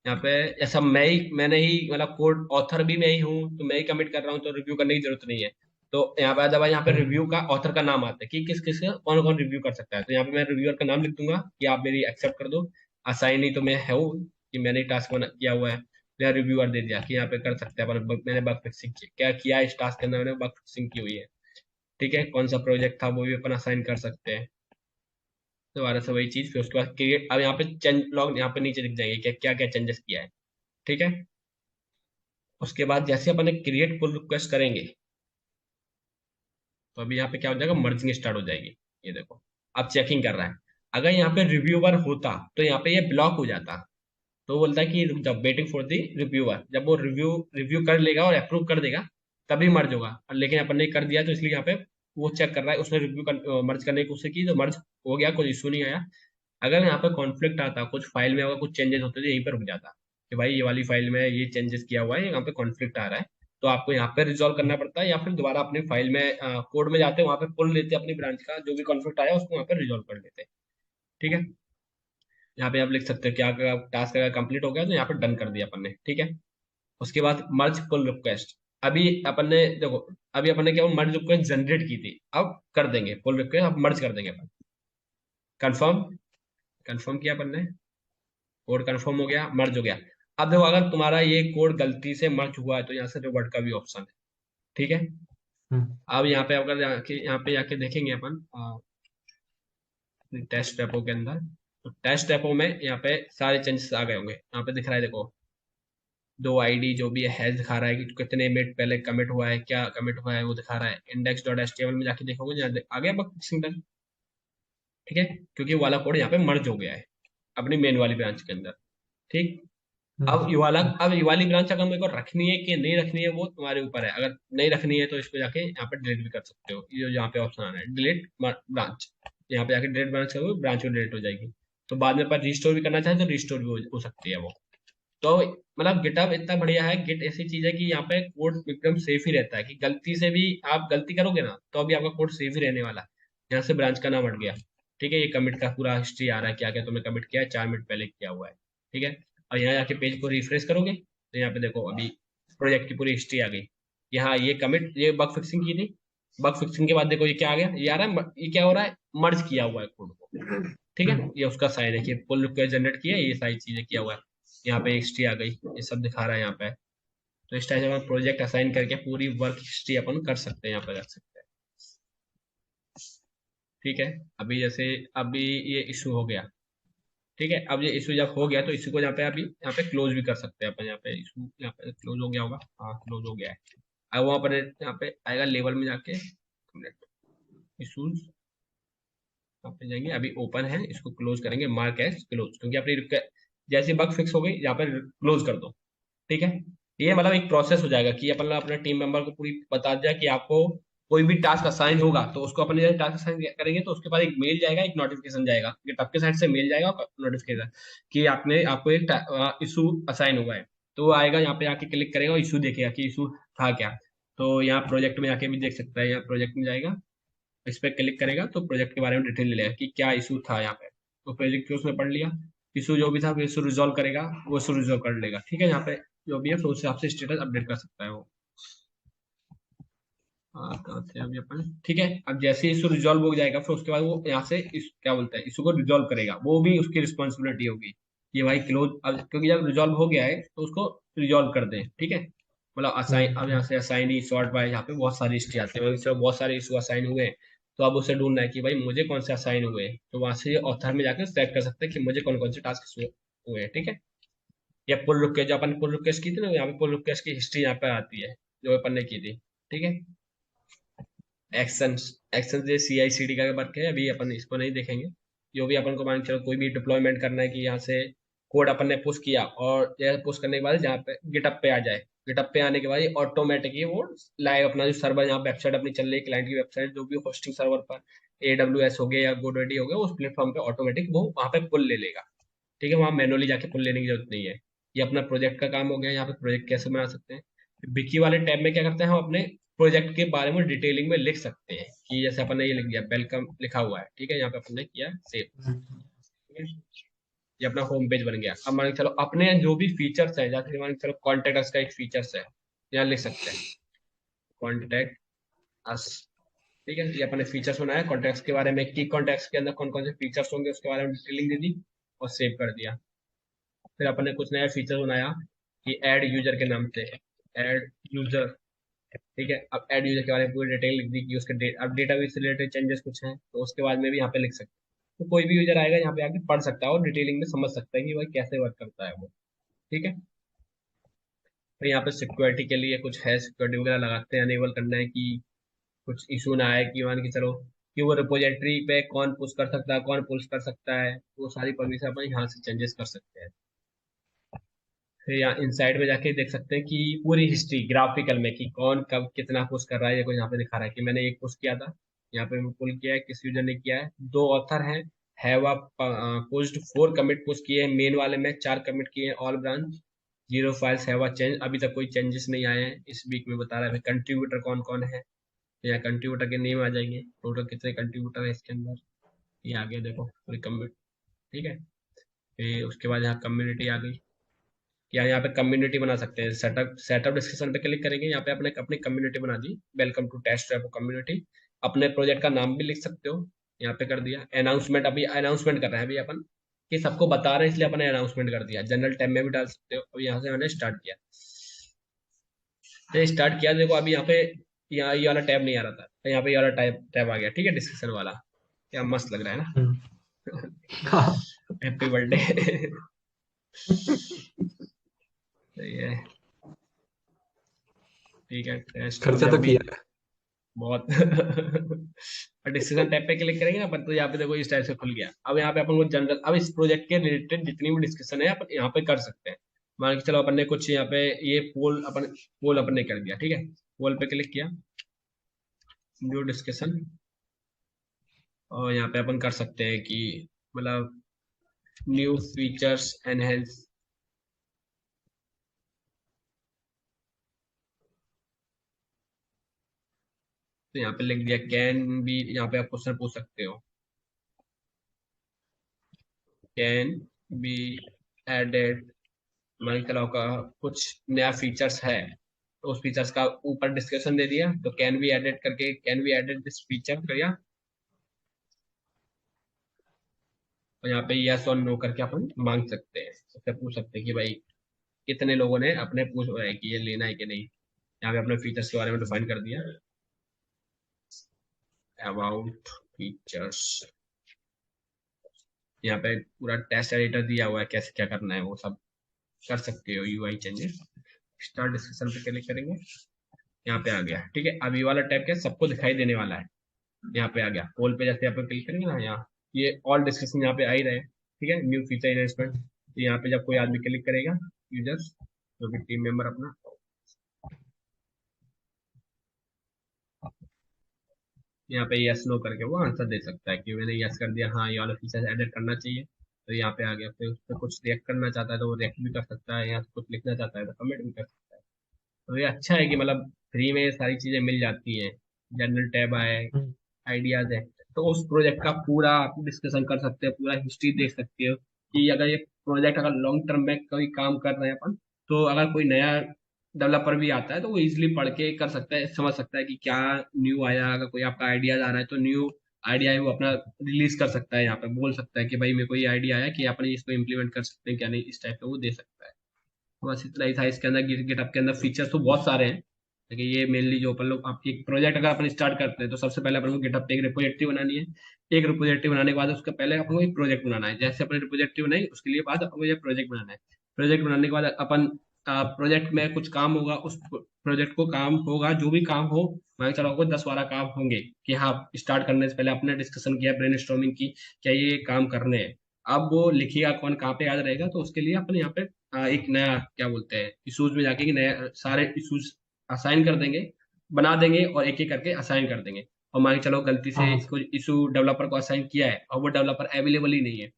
यहाँ पे। ऐसा मैंने ही मतलब कोड ऑथर भी मैं ही हूँ, तो मैं ही कमिट कर रहा हूँ, तो रिव्यू करने की जरूरत नहीं है। तो यहाँ पे जब यहाँ पे रिव्यू का ऑथर का नाम आता है कि किस किस कौन कौन रिव्यू कर सकता है, तो यहाँ पे मैं रिव्यूअर का नाम लिख दूंगा कि आप मेरी एक्सेप्ट कर दो। असाइन ही तो मैं हूँ कि मैंने टास्क किया हुआ है, तो यहाँ रिव्यूअर दे दिया कि यहाँ पे कर सकते हैं मैंने बग फिक्सिंग क्या किया है, इस टास्क के अंदर मैंने बग फिक्सिंग की हुई है। ठीक है, कौन सा प्रोजेक्ट था वो भी अपन असाइन कर सकते हैं। दोबारा से वही चीज, फिर उसके बाद क्रिएट। अब यहाँ पे चेंज लॉग यहाँ पे नीचे दिख जाएंगे क्या क्या क्या चेंजेस किया है। ठीक है, उसके बाद जैसे अपन एक क्रिएट पुल रिक्वेस्ट करेंगे तो अभी यहाँ पे क्या हो जाएगा, मर्जिंग स्टार्ट हो जाएगी। ये देखो, अब चेकिंग कर रहा है। अगर यहाँ पे रिव्यूअर होता तो यहाँ पे ये ब्लॉक हो जाता। तो बोलता है कि जब वेटिंग फॉर द रिव्यूअर, जब वो रिव्यू रिव्यू कर लेगा और अप्रूव कर देगा तभी मर्ज होगा। और लेकिन अपन ने कर दिया तो इसलिए यहाँ पे वो चेक कर रहा है, उसने रिव्यू मर्ज करने की कोशिश की तो मर्ज हो गया, कोई इशू नहीं आया। अगर यहाँ पे कॉन्फ्लिक्ट आता, कुछ फाइल में अगर कुछ चेंजेस होते तो यहीं पर रुक जाता कि भाई ये वाली फाइल में ये चेंजेस किया हुआ है, यहाँ पे कॉन्फ्लिक्ट आ रहा है, तो आपको यहाँ पे रिजॉल्व करना पड़ता है, या फिर दोबारा अपनी फाइल में कोड में जाते हैं, वहाँ पे पुल लेते हैं अपनी ब्रांच का जो भी कॉन्फ्लिक्ट आया उसको वहाँ पे रिजॉल्व कर लेते हैं। ठीक है, यहाँ पे आप लिख सकते हो कि आपका टास्क अगर कंप्लीट हो गया तो यहाँ पे डन कर दिया अपन ने। ठीक है, उसके बाद मर्ज पुल रिक्वेस्ट। अभी अपन ने देखो, अभी अपन ने क्या मर्ज रिक्वेस्ट जनरेट की थी, अब कर देंगे पुल रिक्वेस्ट, अब मर्ज कर देंगे अपन। कंफर्म, कंफर्म किया अपन ने, कोड कंफर्म हो गया, मर्ज हो गया। अब देखो, अगर तुम्हारा ये कोड गलती से मर्ज हुआ है तो यहाँ से रिवर्ट का भी ऑप्शन है। ठीक है, अब यहाँ पे अगर यहाँ पे जाके देखेंगे अपन टेस्ट डेपो के अंदर, तो टेस्ट डेपो में यहाँ पे सारे चेंजेस आ गए होंगे। यहाँ पे दिख रहा है देखो, दो आईडी जो भी है दिखा रहा है कि कितने मिनट पहले कमिट हुआ है, क्या कमिट हुआ है वो दिखा रहा है। इंडेक्स डॉट एचटीएमएल में जाके देखोगे जहाँ आ गया बग फिक्सिंग डन। ठीक है, क्योंकि वो वाला कोड यहाँ पे मर्ज हो गया है अपनी मेन वाली ब्रांच के अंदर। ठीक, अब ये वाली ब्रांच अगर मेरे को रखनी है कि नहीं रखनी है वो तुम्हारे ऊपर है। अगर नहीं रखनी है तो इसको जाके यहाँ पे डिलीट भी कर सकते हो, ये जो यहाँ पे ऑप्शन आ रहा है डिलीट ब्रांच, यहाँ पे जाके डिलीट ब्रांच करोगे ब्रांच डिलीट हो जाएगी। तो बाद में पर रिस्टोर भी करना चाहे तो रिस्टोर भी हो सकती है वो। तो मतलब गिटहब इतना बढ़िया है, गिट ऐसी चीज है कि यहाँ पे कोड एकदम सेफ ही रहता है, कि गलती से भी आप गलती करोगे ना तो अभी आपका कोड सेफ ही रहने वाला है। यहाँ से ब्रांच का नाम हट गया। ठीक है, ये कमिट का पूरा हिस्ट्री आ रहा है, क्या क्या तुमने कमिट किया है 4 मिनट पहले किया हुआ है। ठीक है, और यहाँ जाके पेज को रिफ्रेश करोगे तो यहाँ पे देखो अभी प्रोजेक्ट की पूरी हिस्ट्री आ गई। यहाँ ये कमिट, ये बग फिक्सिंग की थी, बग फिक्सिंग के बाद देखो ये क्या आ गया, ये आ रहा है, ये क्या हो रहा है, मर्ज किया हुआ है कोड को। ठीक है, ये उसका साइन है कि पुल रिक्वेस्ट जनरेट किया, ये सारी चीजें किया हुआ है। यहाँ पे हिस्ट्री आ गई, ये सब दिखा रहा है यहाँ पे। तो इस टाइप से अपन प्रोजेक्ट असाइन करके पूरी वर्क हिस्ट्री अपन कर सकते हैं, यहाँ पे रख सकते हैं। ठीक है, अभी जैसे अभी ये इशू हो गया। ठीक है, अब ये इशू जब हो गया तो इशू को यहाँ पे अभी यहाँ पे क्लोज भी कर सकते हैं अपन। यहाँ पे इशू यहाँ पे क्लोज हो गया होगा, हाँ क्लोज हो गया है। अब वहाँ पर यहाँ पे आएगा लेवल में जाके इशूज, यहाँ पे जाएंगे, अभी ओपन है, इसको क्लोज करेंगे, मार्क एज क्लोज, क्योंकि अपनी जैसे बग फिक्स हो गई यहाँ पर क्लोज कर दो। ठीक है, ये मतलब एक प्रोसेस हो जाएगा कि अपन अपने टीम मेंबर को पूरी बता दिया कि आपको कोई भी टास्क असाइन होगा तो उसको अपन जैसे टास्क असाइन करेंगे तो उसके पास एक मेल जाएगा, एक नोटिफिकेशन जाएगा, गिटहब के साइड से मेल जाएगा नोटिफिकेशन कि आपने आपको एक इशू असाइन हुआ है। तो वो आएगा, यहाँ पे आके क्लिक करेगा और इशू देखेगा कि इशू था क्या। तो यहाँ प्रोजेक्ट में जाके भी देख सकता है, यहाँ प्रोजेक्ट में जाएगा, इस पर क्लिक करेगा तो प्रोजेक्ट के बारे में डिटेल ले लेगा कि क्या इशू था यहाँ पे। तो प्रोजेक्ट को उसने पढ़ लिया, इशू जो भी था वो इशू रिजॉल्व करेगा, वो इशू रिजॉल्व कर लेगा। ठीक है, यहाँ पे जो भी है फिर उस हिसाब से स्टेटस अपडेट कर सकता है वो। कहाँ थे अभी अपन, ठीक है, अब जैसे इशू रिजॉल्व हो जाएगा फिर उसके बाद वो यहाँ से क्या बोलता है इशू को रिजॉल्व करेगा, वो भी उसकी रिस्पॉन्सिबिलिटी होगी कि भाई क्लोज। अब क्योंकि जब रिजॉल्व हो गया है तो उसको रिजॉल्व कर दें। ठीक है, मतलब असाइन, अब यहाँ से असाइन ही सॉर्ट बाय, यहाँ पे बहुत सारी हिस्ट्री आती है, मतलब बहुत सारे इशू असाइन हुए हैं, तो अब उसे ढूंढना है कि भाई मुझे कौन से असाइन हुए हैं, तो वहां से ऑथर में जाकर सेलेक्ट कर सकते हैं कि मुझे कौन कौन से टास्क हुए हैं, ठीक है। या पुल रिक्वेस्ट, जो अपन पुल रिक्वेस्ट की थी ना, यहाँ पे पुल रिक्वेस्ट की हिस्ट्री यहाँ पे आती है, जो अपन ने की थी, ठीक है। एक्शन, एक्शन ये सी आई सी डी का वर्क है, अभी अपन इसको नहीं देखेंगे। जो भी अपन को मान के चलो कोई भी डिप्लॉयमेंट करना है कि यहाँ से कोड अपन ने पुश किया, और यह पुश करने के बाद जहाँ पे गिटअप पे आ जाए, गिटअप पे आने के बाद ऑटोमेटिक ही वो लाइव अपना जो सर्वर, यहाँ वेबसाइट अपनी चल रही है क्लाइंट की वेबसाइट, जो भी होस्टिंग सर्वर पर AWS हो गया या GoDaddy हो गया, उस प्लेटफॉर्म पे ऑटोमेटिक वो वहाँ पे पुल ले लेगा, ठीक है। वहाँ मैनुअली जाके पुल लेने की जरूरत नहीं है। ये अपना प्रोजेक्ट का काम हो गया। यहाँ पे प्रोजेक्ट कैसे बना सकते हैं, विकी वाले टैब में क्या करते हैं, हम अपने प्रोजेक्ट के बारे में डिटेलिंग में लिख सकते हैं, कि जैसे अपन ने ये लिख दिया, वेलकम लिखा हुआ है, ठीक है, यहाँ पे अपन ने किया सेव, ये अपना होम पेज बन गया। अब मान के चलो अपने जो भी फीचर्स है, जैसे मान के चलो कॉन्टेक्ट अस का एक फीचर्स है, यहाँ लिख सकते हैं कॉन्टेक्ट अस, ठीक है। ये अपने फीचर्स बनाया कॉन्टेक्ट्स के बारे में, की कॉन्टेक्ट्स के अंदर कौन कौन से फीचर्स होंगे उसके बारे में डिटेलिंग दे दी, और सेव कर दिया। फिर अपन ने कुछ नया फीचर बनाया कि ऐड यूजर के नाम से, ऐड यूजर, ठीक है। अब ऐड यूजर के बारे में पूरी डिटेल लिख दी कि उसके अब डेटाबेस से रिलेटेड चेंजेस कुछ हैं, तो उसके बाद में भी यहाँ पे लिख सकते हैं। तो कोई भी यूजर आएगा यहाँ पे आके पढ़ सकता है और डिटेलिंग में समझ सकता है कि भाई कैसे वर्क करता है वो, ठीक है। तो यहाँ पे सिक्योरिटी के लिए कुछ है, सिक्योरिटी वगैरह लगाते हैं, अनेबल करना है कि कुछ इशू ना आए, कि मान के चलो कि वो रिपोजिटरी पे कौन पुश कर सकता है, कौन पुश कर सकता है, वो सारी परमिशन अपन यहाँ से चेंजेस कर सकते हैं। फिर यहाँ इनसाइड में जाके देख सकते हैं कि पूरी हिस्ट्री ग्राफिकल में, कि कौन कब कितना पुश कर रहा है, ये कुछ यहाँ पे दिखा रहा है कि मैंने एक पुश किया था, यहाँ पे पुल किया है, किस यूजर ने किया है, दो ऑथर हैं, हैव पुश्ड 4 कमिट पुश किए हैं, मेन वाले में 4 कमिट किए हैं, all branch 0 files have change, अभी तक कोई चेंजेस नहीं आए हैं इस वीक में, बता रहा है कंट्रीब्यूटर कौन कौन है, तो यहाँ कंट्रीब्यूटर के नेम आ जाएंगे, टोटल कितने कंट्रीब्यूटर है इसके अंदर, ये आ गया देखो पूरी कम्युनिटी, ठीक है। फिर उसके बाद यहाँ कम्युनिटी आ गई, या यहाँ पे कम्युनिटी बना सकते हैं, सेटअप सेटअप डिस्कशन पे क्लिक करेंगे, यहाँ पे अपने अपनी कम्युनिटी बना दी, welcome to test repo community, अपने प्रोजेक्ट का नाम भी लिख सकते हो, यहाँ पे कर दिया। अनाउंसमेंट, अभी अनाउंसमेंट कर रहे हैं अभी अपन, कि सबको बता रहे हैं इसलिए अपन ने अनाउंसमेंट कर दिया, जनरल टैब में भी डाल सकते हो। अभी यहाँ से मैंने स्टार्ट किया, तो स्टार्ट किया, देखो अभी यहाँ पे, यहाँ ये वाला टैब नहीं आ रहा था, तो यहाँ पे ये वाला टैब टैब आ गया, ठीक है, डिस्कशन वाला, क्या मस्त लग रहा है ना। हाँ। Happy birthday. सही है, ठीक है, टेस्ट खर्चा जब तो भी किया है। बहुत। डिसीजन टैब पे क्लिक करेंगे ना अपन, तो यहाँ पे देखो इस टाइप से खुल गया। अब यहाँ पे अपन को जनरल, अब इस प्रोजेक्ट के रिलेटेड जितनी भी डिस्कशन है अपन यहाँ पे कर सकते हैं। मान के चलो अपन ने कुछ यहाँ पे ये पोल अपन ने कर दिया, ठीक है, पोल पे क्लिक किया, न्यू डिस्कशन, और यहाँ पे अपन कर सकते हैं कि मतलब न्यू फीचर्स एनहेंस, तो यहाँ पे लिख दिया कैन भी, यहाँ पे आप क्वेश्चन पूछ सकते हो, कैन बी एडेड, मान के चलो का कुछ नया फीचर्स है, तो उस फीचर्स का ऊपर डिस्कशन दे दिया, तो कैन बी एडेड करके, can be added this feature किया, और यहाँ पे यस और नो करके अपन मांग सकते हैं, उससे पूछ सकते हैं कि भाई कितने लोगों ने अपने पूछ रहा है कि ये लेना है कि नहीं। यहाँ पे अपने फीचर्स के बारे में डिफाइन कर दिया, अबाउट फीचर्स, यहाँ पे पूरा टेस्ट एडिटर दिया हुआ है, कैसे क्या करना है वो सब कर सकते हो, यूआई चेंजेस, स्टार्ट डिस्कशन पे क्लिक करेंगे, यहाँ पे आ गया, ठीक है। अब ये वाला टैब क्या सबको दिखाई देने वाला है, यहाँ पे आ गया पोल पे, जैसे यहाँ पे क्लिक करेंगे ना, यहाँ ये ऑल डिस्कशन यहाँ पे आ ही रहे हैं, ठीक है, न्यू फीचर इन्वेस्टमेंट, तो यहाँ पे जब कोई आदमी क्लिक करेगा, यूजर्स जो भी टीम मेंबर अपना, यहाँ पे यस नो करके वो आंसर दे सकता है कि मैंने यस कर दिया, हाँ ये वाला फीचर एडिट करना चाहिए, तो यहाँ पे आ गया। फिर उस पर कुछ रिएक्ट करना चाहता है तो वो रिएक्ट भी कर सकता है, या कुछ लिखना चाहता है तो कमेंट भी कर सकता है। तो ये अच्छा है कि मतलब फ्री में ये सारी चीजें मिल जाती हैं, जनरल टैब आए, आइडियाज है, तो उस प्रोजेक्ट का पूरा आप डिस्कशन कर सकते हैं, पूरा हिस्ट्री देख सकते हो, कि अगर ये प्रोजेक्ट अगर लॉन्ग टर्म में कोई काम कर रहे हैं अपन, तो अगर कोई नया डेवलपर भी आता है तो वो इजिली पढ़ के कर सकता है, समझ सकता है कि क्या न्यू आया, अगर कोई आपका आइडियाज आ रहा है तो न्यू आइडिया है वो अपना रिलीज कर सकता है, यहाँ पे बोल सकता है कि भाई मेरे को ये आइडिया आया कि अपन इसको इम्प्लीमेंट कर सकते हैं क्या नहीं, इस टाइप का वो दे सकता है। बस इतना ही था इसके अंदर। गिटहब के अंदर फीचर्स तो बहुत सारे हैं, लेकिन ये मेनली जो अपन लोग, आप एक प्रोजेक्ट अगर अपन स्टार्ट करते हैं तो सबसे पहले अपन को गिटहब पे एक रिपोजिटरी बनानी है। एक रिपोजिटरी बनाने के बाद उसके पहले अपन को एक प्रोजेक्ट बनाना है। जैसे अपने रिपोजिटरी बनाई उसके लिए बाद अपन को ये प्रोजेक्ट बनाना है। प्रोजेक्ट बनाने के बाद अपन प्रोजेक्ट में कुछ काम होगा, उस प्रोजेक्ट को काम होगा, जो भी काम हो, मान के चलो आपको 10-12 काम होंगे कि हाँ स्टार्ट करने से पहले आपने डिस्कशन किया, ब्रेनस्टॉर्मिंग की, क्या ये काम करने हैं। अब वो लिखिएगा कौन कहाँ पे याद रहेगा, तो उसके लिए अपन यहाँ पे एक नया क्या बोलते हैं इशूज में जाके कि नया सारे इशूज असाइन कर देंगे, बना देंगे और एक एक करके असाइन कर देंगे। और मान के चलो गलती से हाँ कोई इशू डेवलपर को असाइन किया है और वो डेवलपर अवेलेबल ही नहीं है,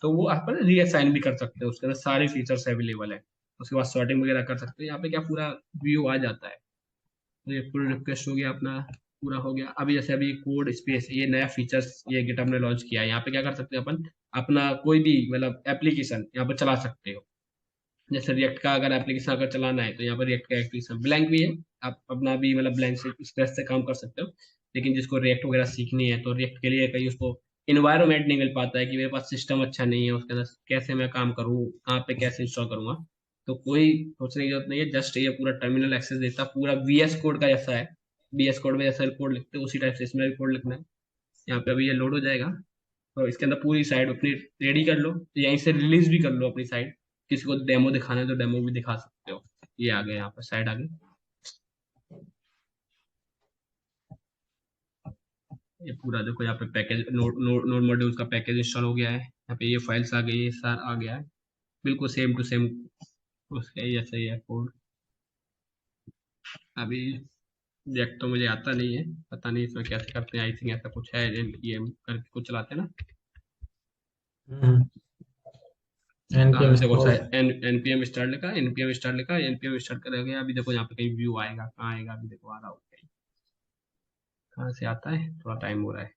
तो वो अपन रीअसाइन भी कर सकते हैं, उसके अंदर सारे फीचर्स अवेलेबल है। उसके बाद सॉर्टिंग वगैरह कर सकते हैं। यहाँ पे क्या पूरा व्यू आ जाता है। तो ये पुल रिक्वेस्ट हो गया अपना, पूरा हो गया। अभी जैसे अभी कोड स्पेस, ये नया फीचर्स ये गिटहब ने लॉन्च किया है। यहाँ पे क्या कर सकते हैं अपन, अपना कोई भी मतलब एप्लीकेशन यहाँ पे चला सकते हो। जैसे रिएक्ट का अगर एप्लीकेशन अगर चलाना है तो यहाँ पर रिएक्ट का एप्लीकेशन ब्लैंक भी है, आप अपना भी मतलब ब्लैंक से स्क्रैच से काम कर सकते हो। लेकिन जिसको रिएक्ट वगैरह सीखनी है तो रिएक्ट के लिए कहीं उसको इन्वायरमेंट नहीं मिल पाता है कि मेरे पास सिस्टम अच्छा नहीं है उसके अंदर कैसे मैं काम करूँ, कहाँ पे कैसे इंस्टॉल करूंगा, तो कोई सोचने की जरूरत नहीं है। जस्ट ये पूरा टर्मिनल एक्सेस देता है, पूरा वीएस कोड का जैसा है। वीएस कोड में जैसा कोड लिखते हैं उसी टाइप से इसमें भी कोड लिखना है। यहाँ पे अभी ये लोड हो जाएगा, तो इसके अंदर पूरी साइड अपनी रेडी कर लो, तो यहीं से रिलीज भी कर लो अपनी साइड। किसी को डेमो दिखाना है तो डेमो भी दिखा सकते हो। ये आ गया यहाँ पर साइड आ गई। ये पूरा देखो यहाँ पे package node node node modules का पैकेज इंस्टॉल हो गया है। यहाँ पे ये फाइल्स आ गई, ये सारा आ गया है, बिल्कुल सेम टू सेम उसका ही जैसा ही है कोड। अभी रिएक्ट तो मुझे आता नहीं है, पता नहीं इसमें कैसे करते हैं। आई थिंक ऐसा कुछ है, ये करके कुछ चलाते हैं ना। हाँ एनपीएम अभी देखो इंस्टॉल। एनपीएम स्टार्ट लिखा, एनपीएम स्टार्ट लिखा, एनपीएम स्टार्ट करेगा। अभी देखो यहाँ पे कहीं व्यू आएगा, कहाँ आएगा, अभी देखो आ रहा होगा कहीं। कहाँ से आता है, थोड़ा टाइम हो रहा है।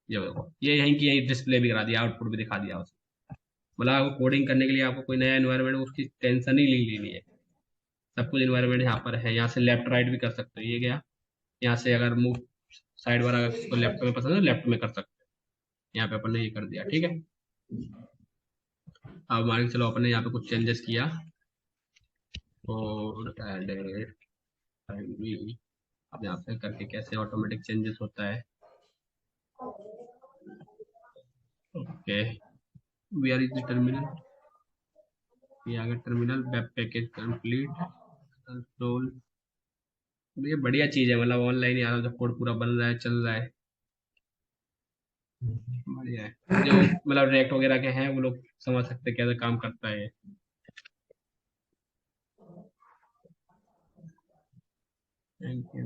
ये देखो ये यहीं की यहीं डिस्प्ले भी करा दिया, आउटपुट भी दिखा दिया उसने। मतलब आपको कोडिंग करने के लिए आपको कोई नया एनवायरनमेंट उसकी टेंशन ही नहीं लेनी है। सब कुछ एनवायरनमेंट यहाँ पर है। यहाँ से लेफ्ट राइट भी कर सकते हो, ये गया। यहाँ से अगर मूव साइड वाला अगर किसको लेफ्ट में पसंद है लेफ्ट में कर सकते हो। यहाँ पे अपन ने ये कर दिया, ठीक है। अब मान के चलो अपन ने यहाँ पे कुछ चेंजेस किया, और अब यहाँ पे करके कैसे ऑटोमेटिक चेंजेस होता है। Okay, we are is the terminal. ये आ गया terminal, web package complete, control. ये बढ़िया चीज है, मतलब ऑनलाइन ही आराम से कोड पूरा बन रहा है, चल रहा है, बढ़िया है। जो मतलब रिएक्ट वगैरह के हैं वो लोग समझ सकते हैं कैसे काम करता है।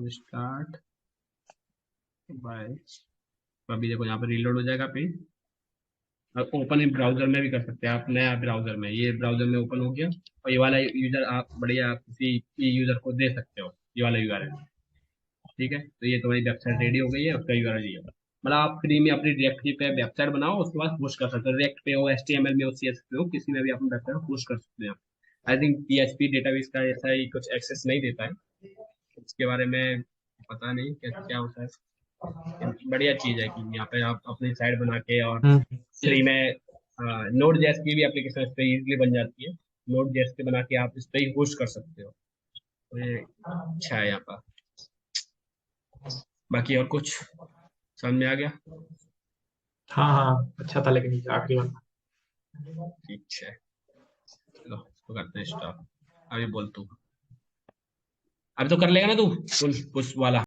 स्टार्ट बाय, अभी देखो यहाँ पे रीलोड हो जाएगा पेज। और ओपन इन ब्राउजर में भी कर सकते हैं आप, नया ब्राउजर में, ये ब्राउजर में ओपन हो गया। और ये वाला यूजर आप बढ़िया आप किसी यूजर को दे सकते हो, ये वाला यूआरएल। ठीक है, तो ये तुम्हारी वेबसाइट रेडी हो गई है, उसका यूआरएल ये होगा। मतलब आप फ्री में अपनी रिएक्ट पे वेबसाइट बनाओ, उसके बाद पुश कर सकते हो। रिएक्ट पे हो, एचटीएमएल में हो, सीएसएस पे हो, किसी में भी अपनी वेबसाइट पुश कर सकते हैं। आई थिंक पीएचपी डेटाबेस का ऐसा ही कुछ एक्सेस नहीं देता है, इसके बारे में पता नहीं क्या क्या होता है। बढ़िया चीज है कि यहाँ पे आप अपनी साइट बना के और फ्री में नोड जेएस की भी एप्लीकेशन इस पे इजीली बन जाती है। नोड जेएस पे बना के आप इस पे ही होस्ट कर सकते हो, तो ये अच्छा है यहाँ पर। बाकी और कुछ समझ में आ गया? हाँ हाँ, अच्छा था लेकिन ये आखिरी वाला। ठीक है, चलो इसको करते हैं स्टॉप। अभी बोल तू, अभी तो कर लेगा ना तू पुश पुश वाला।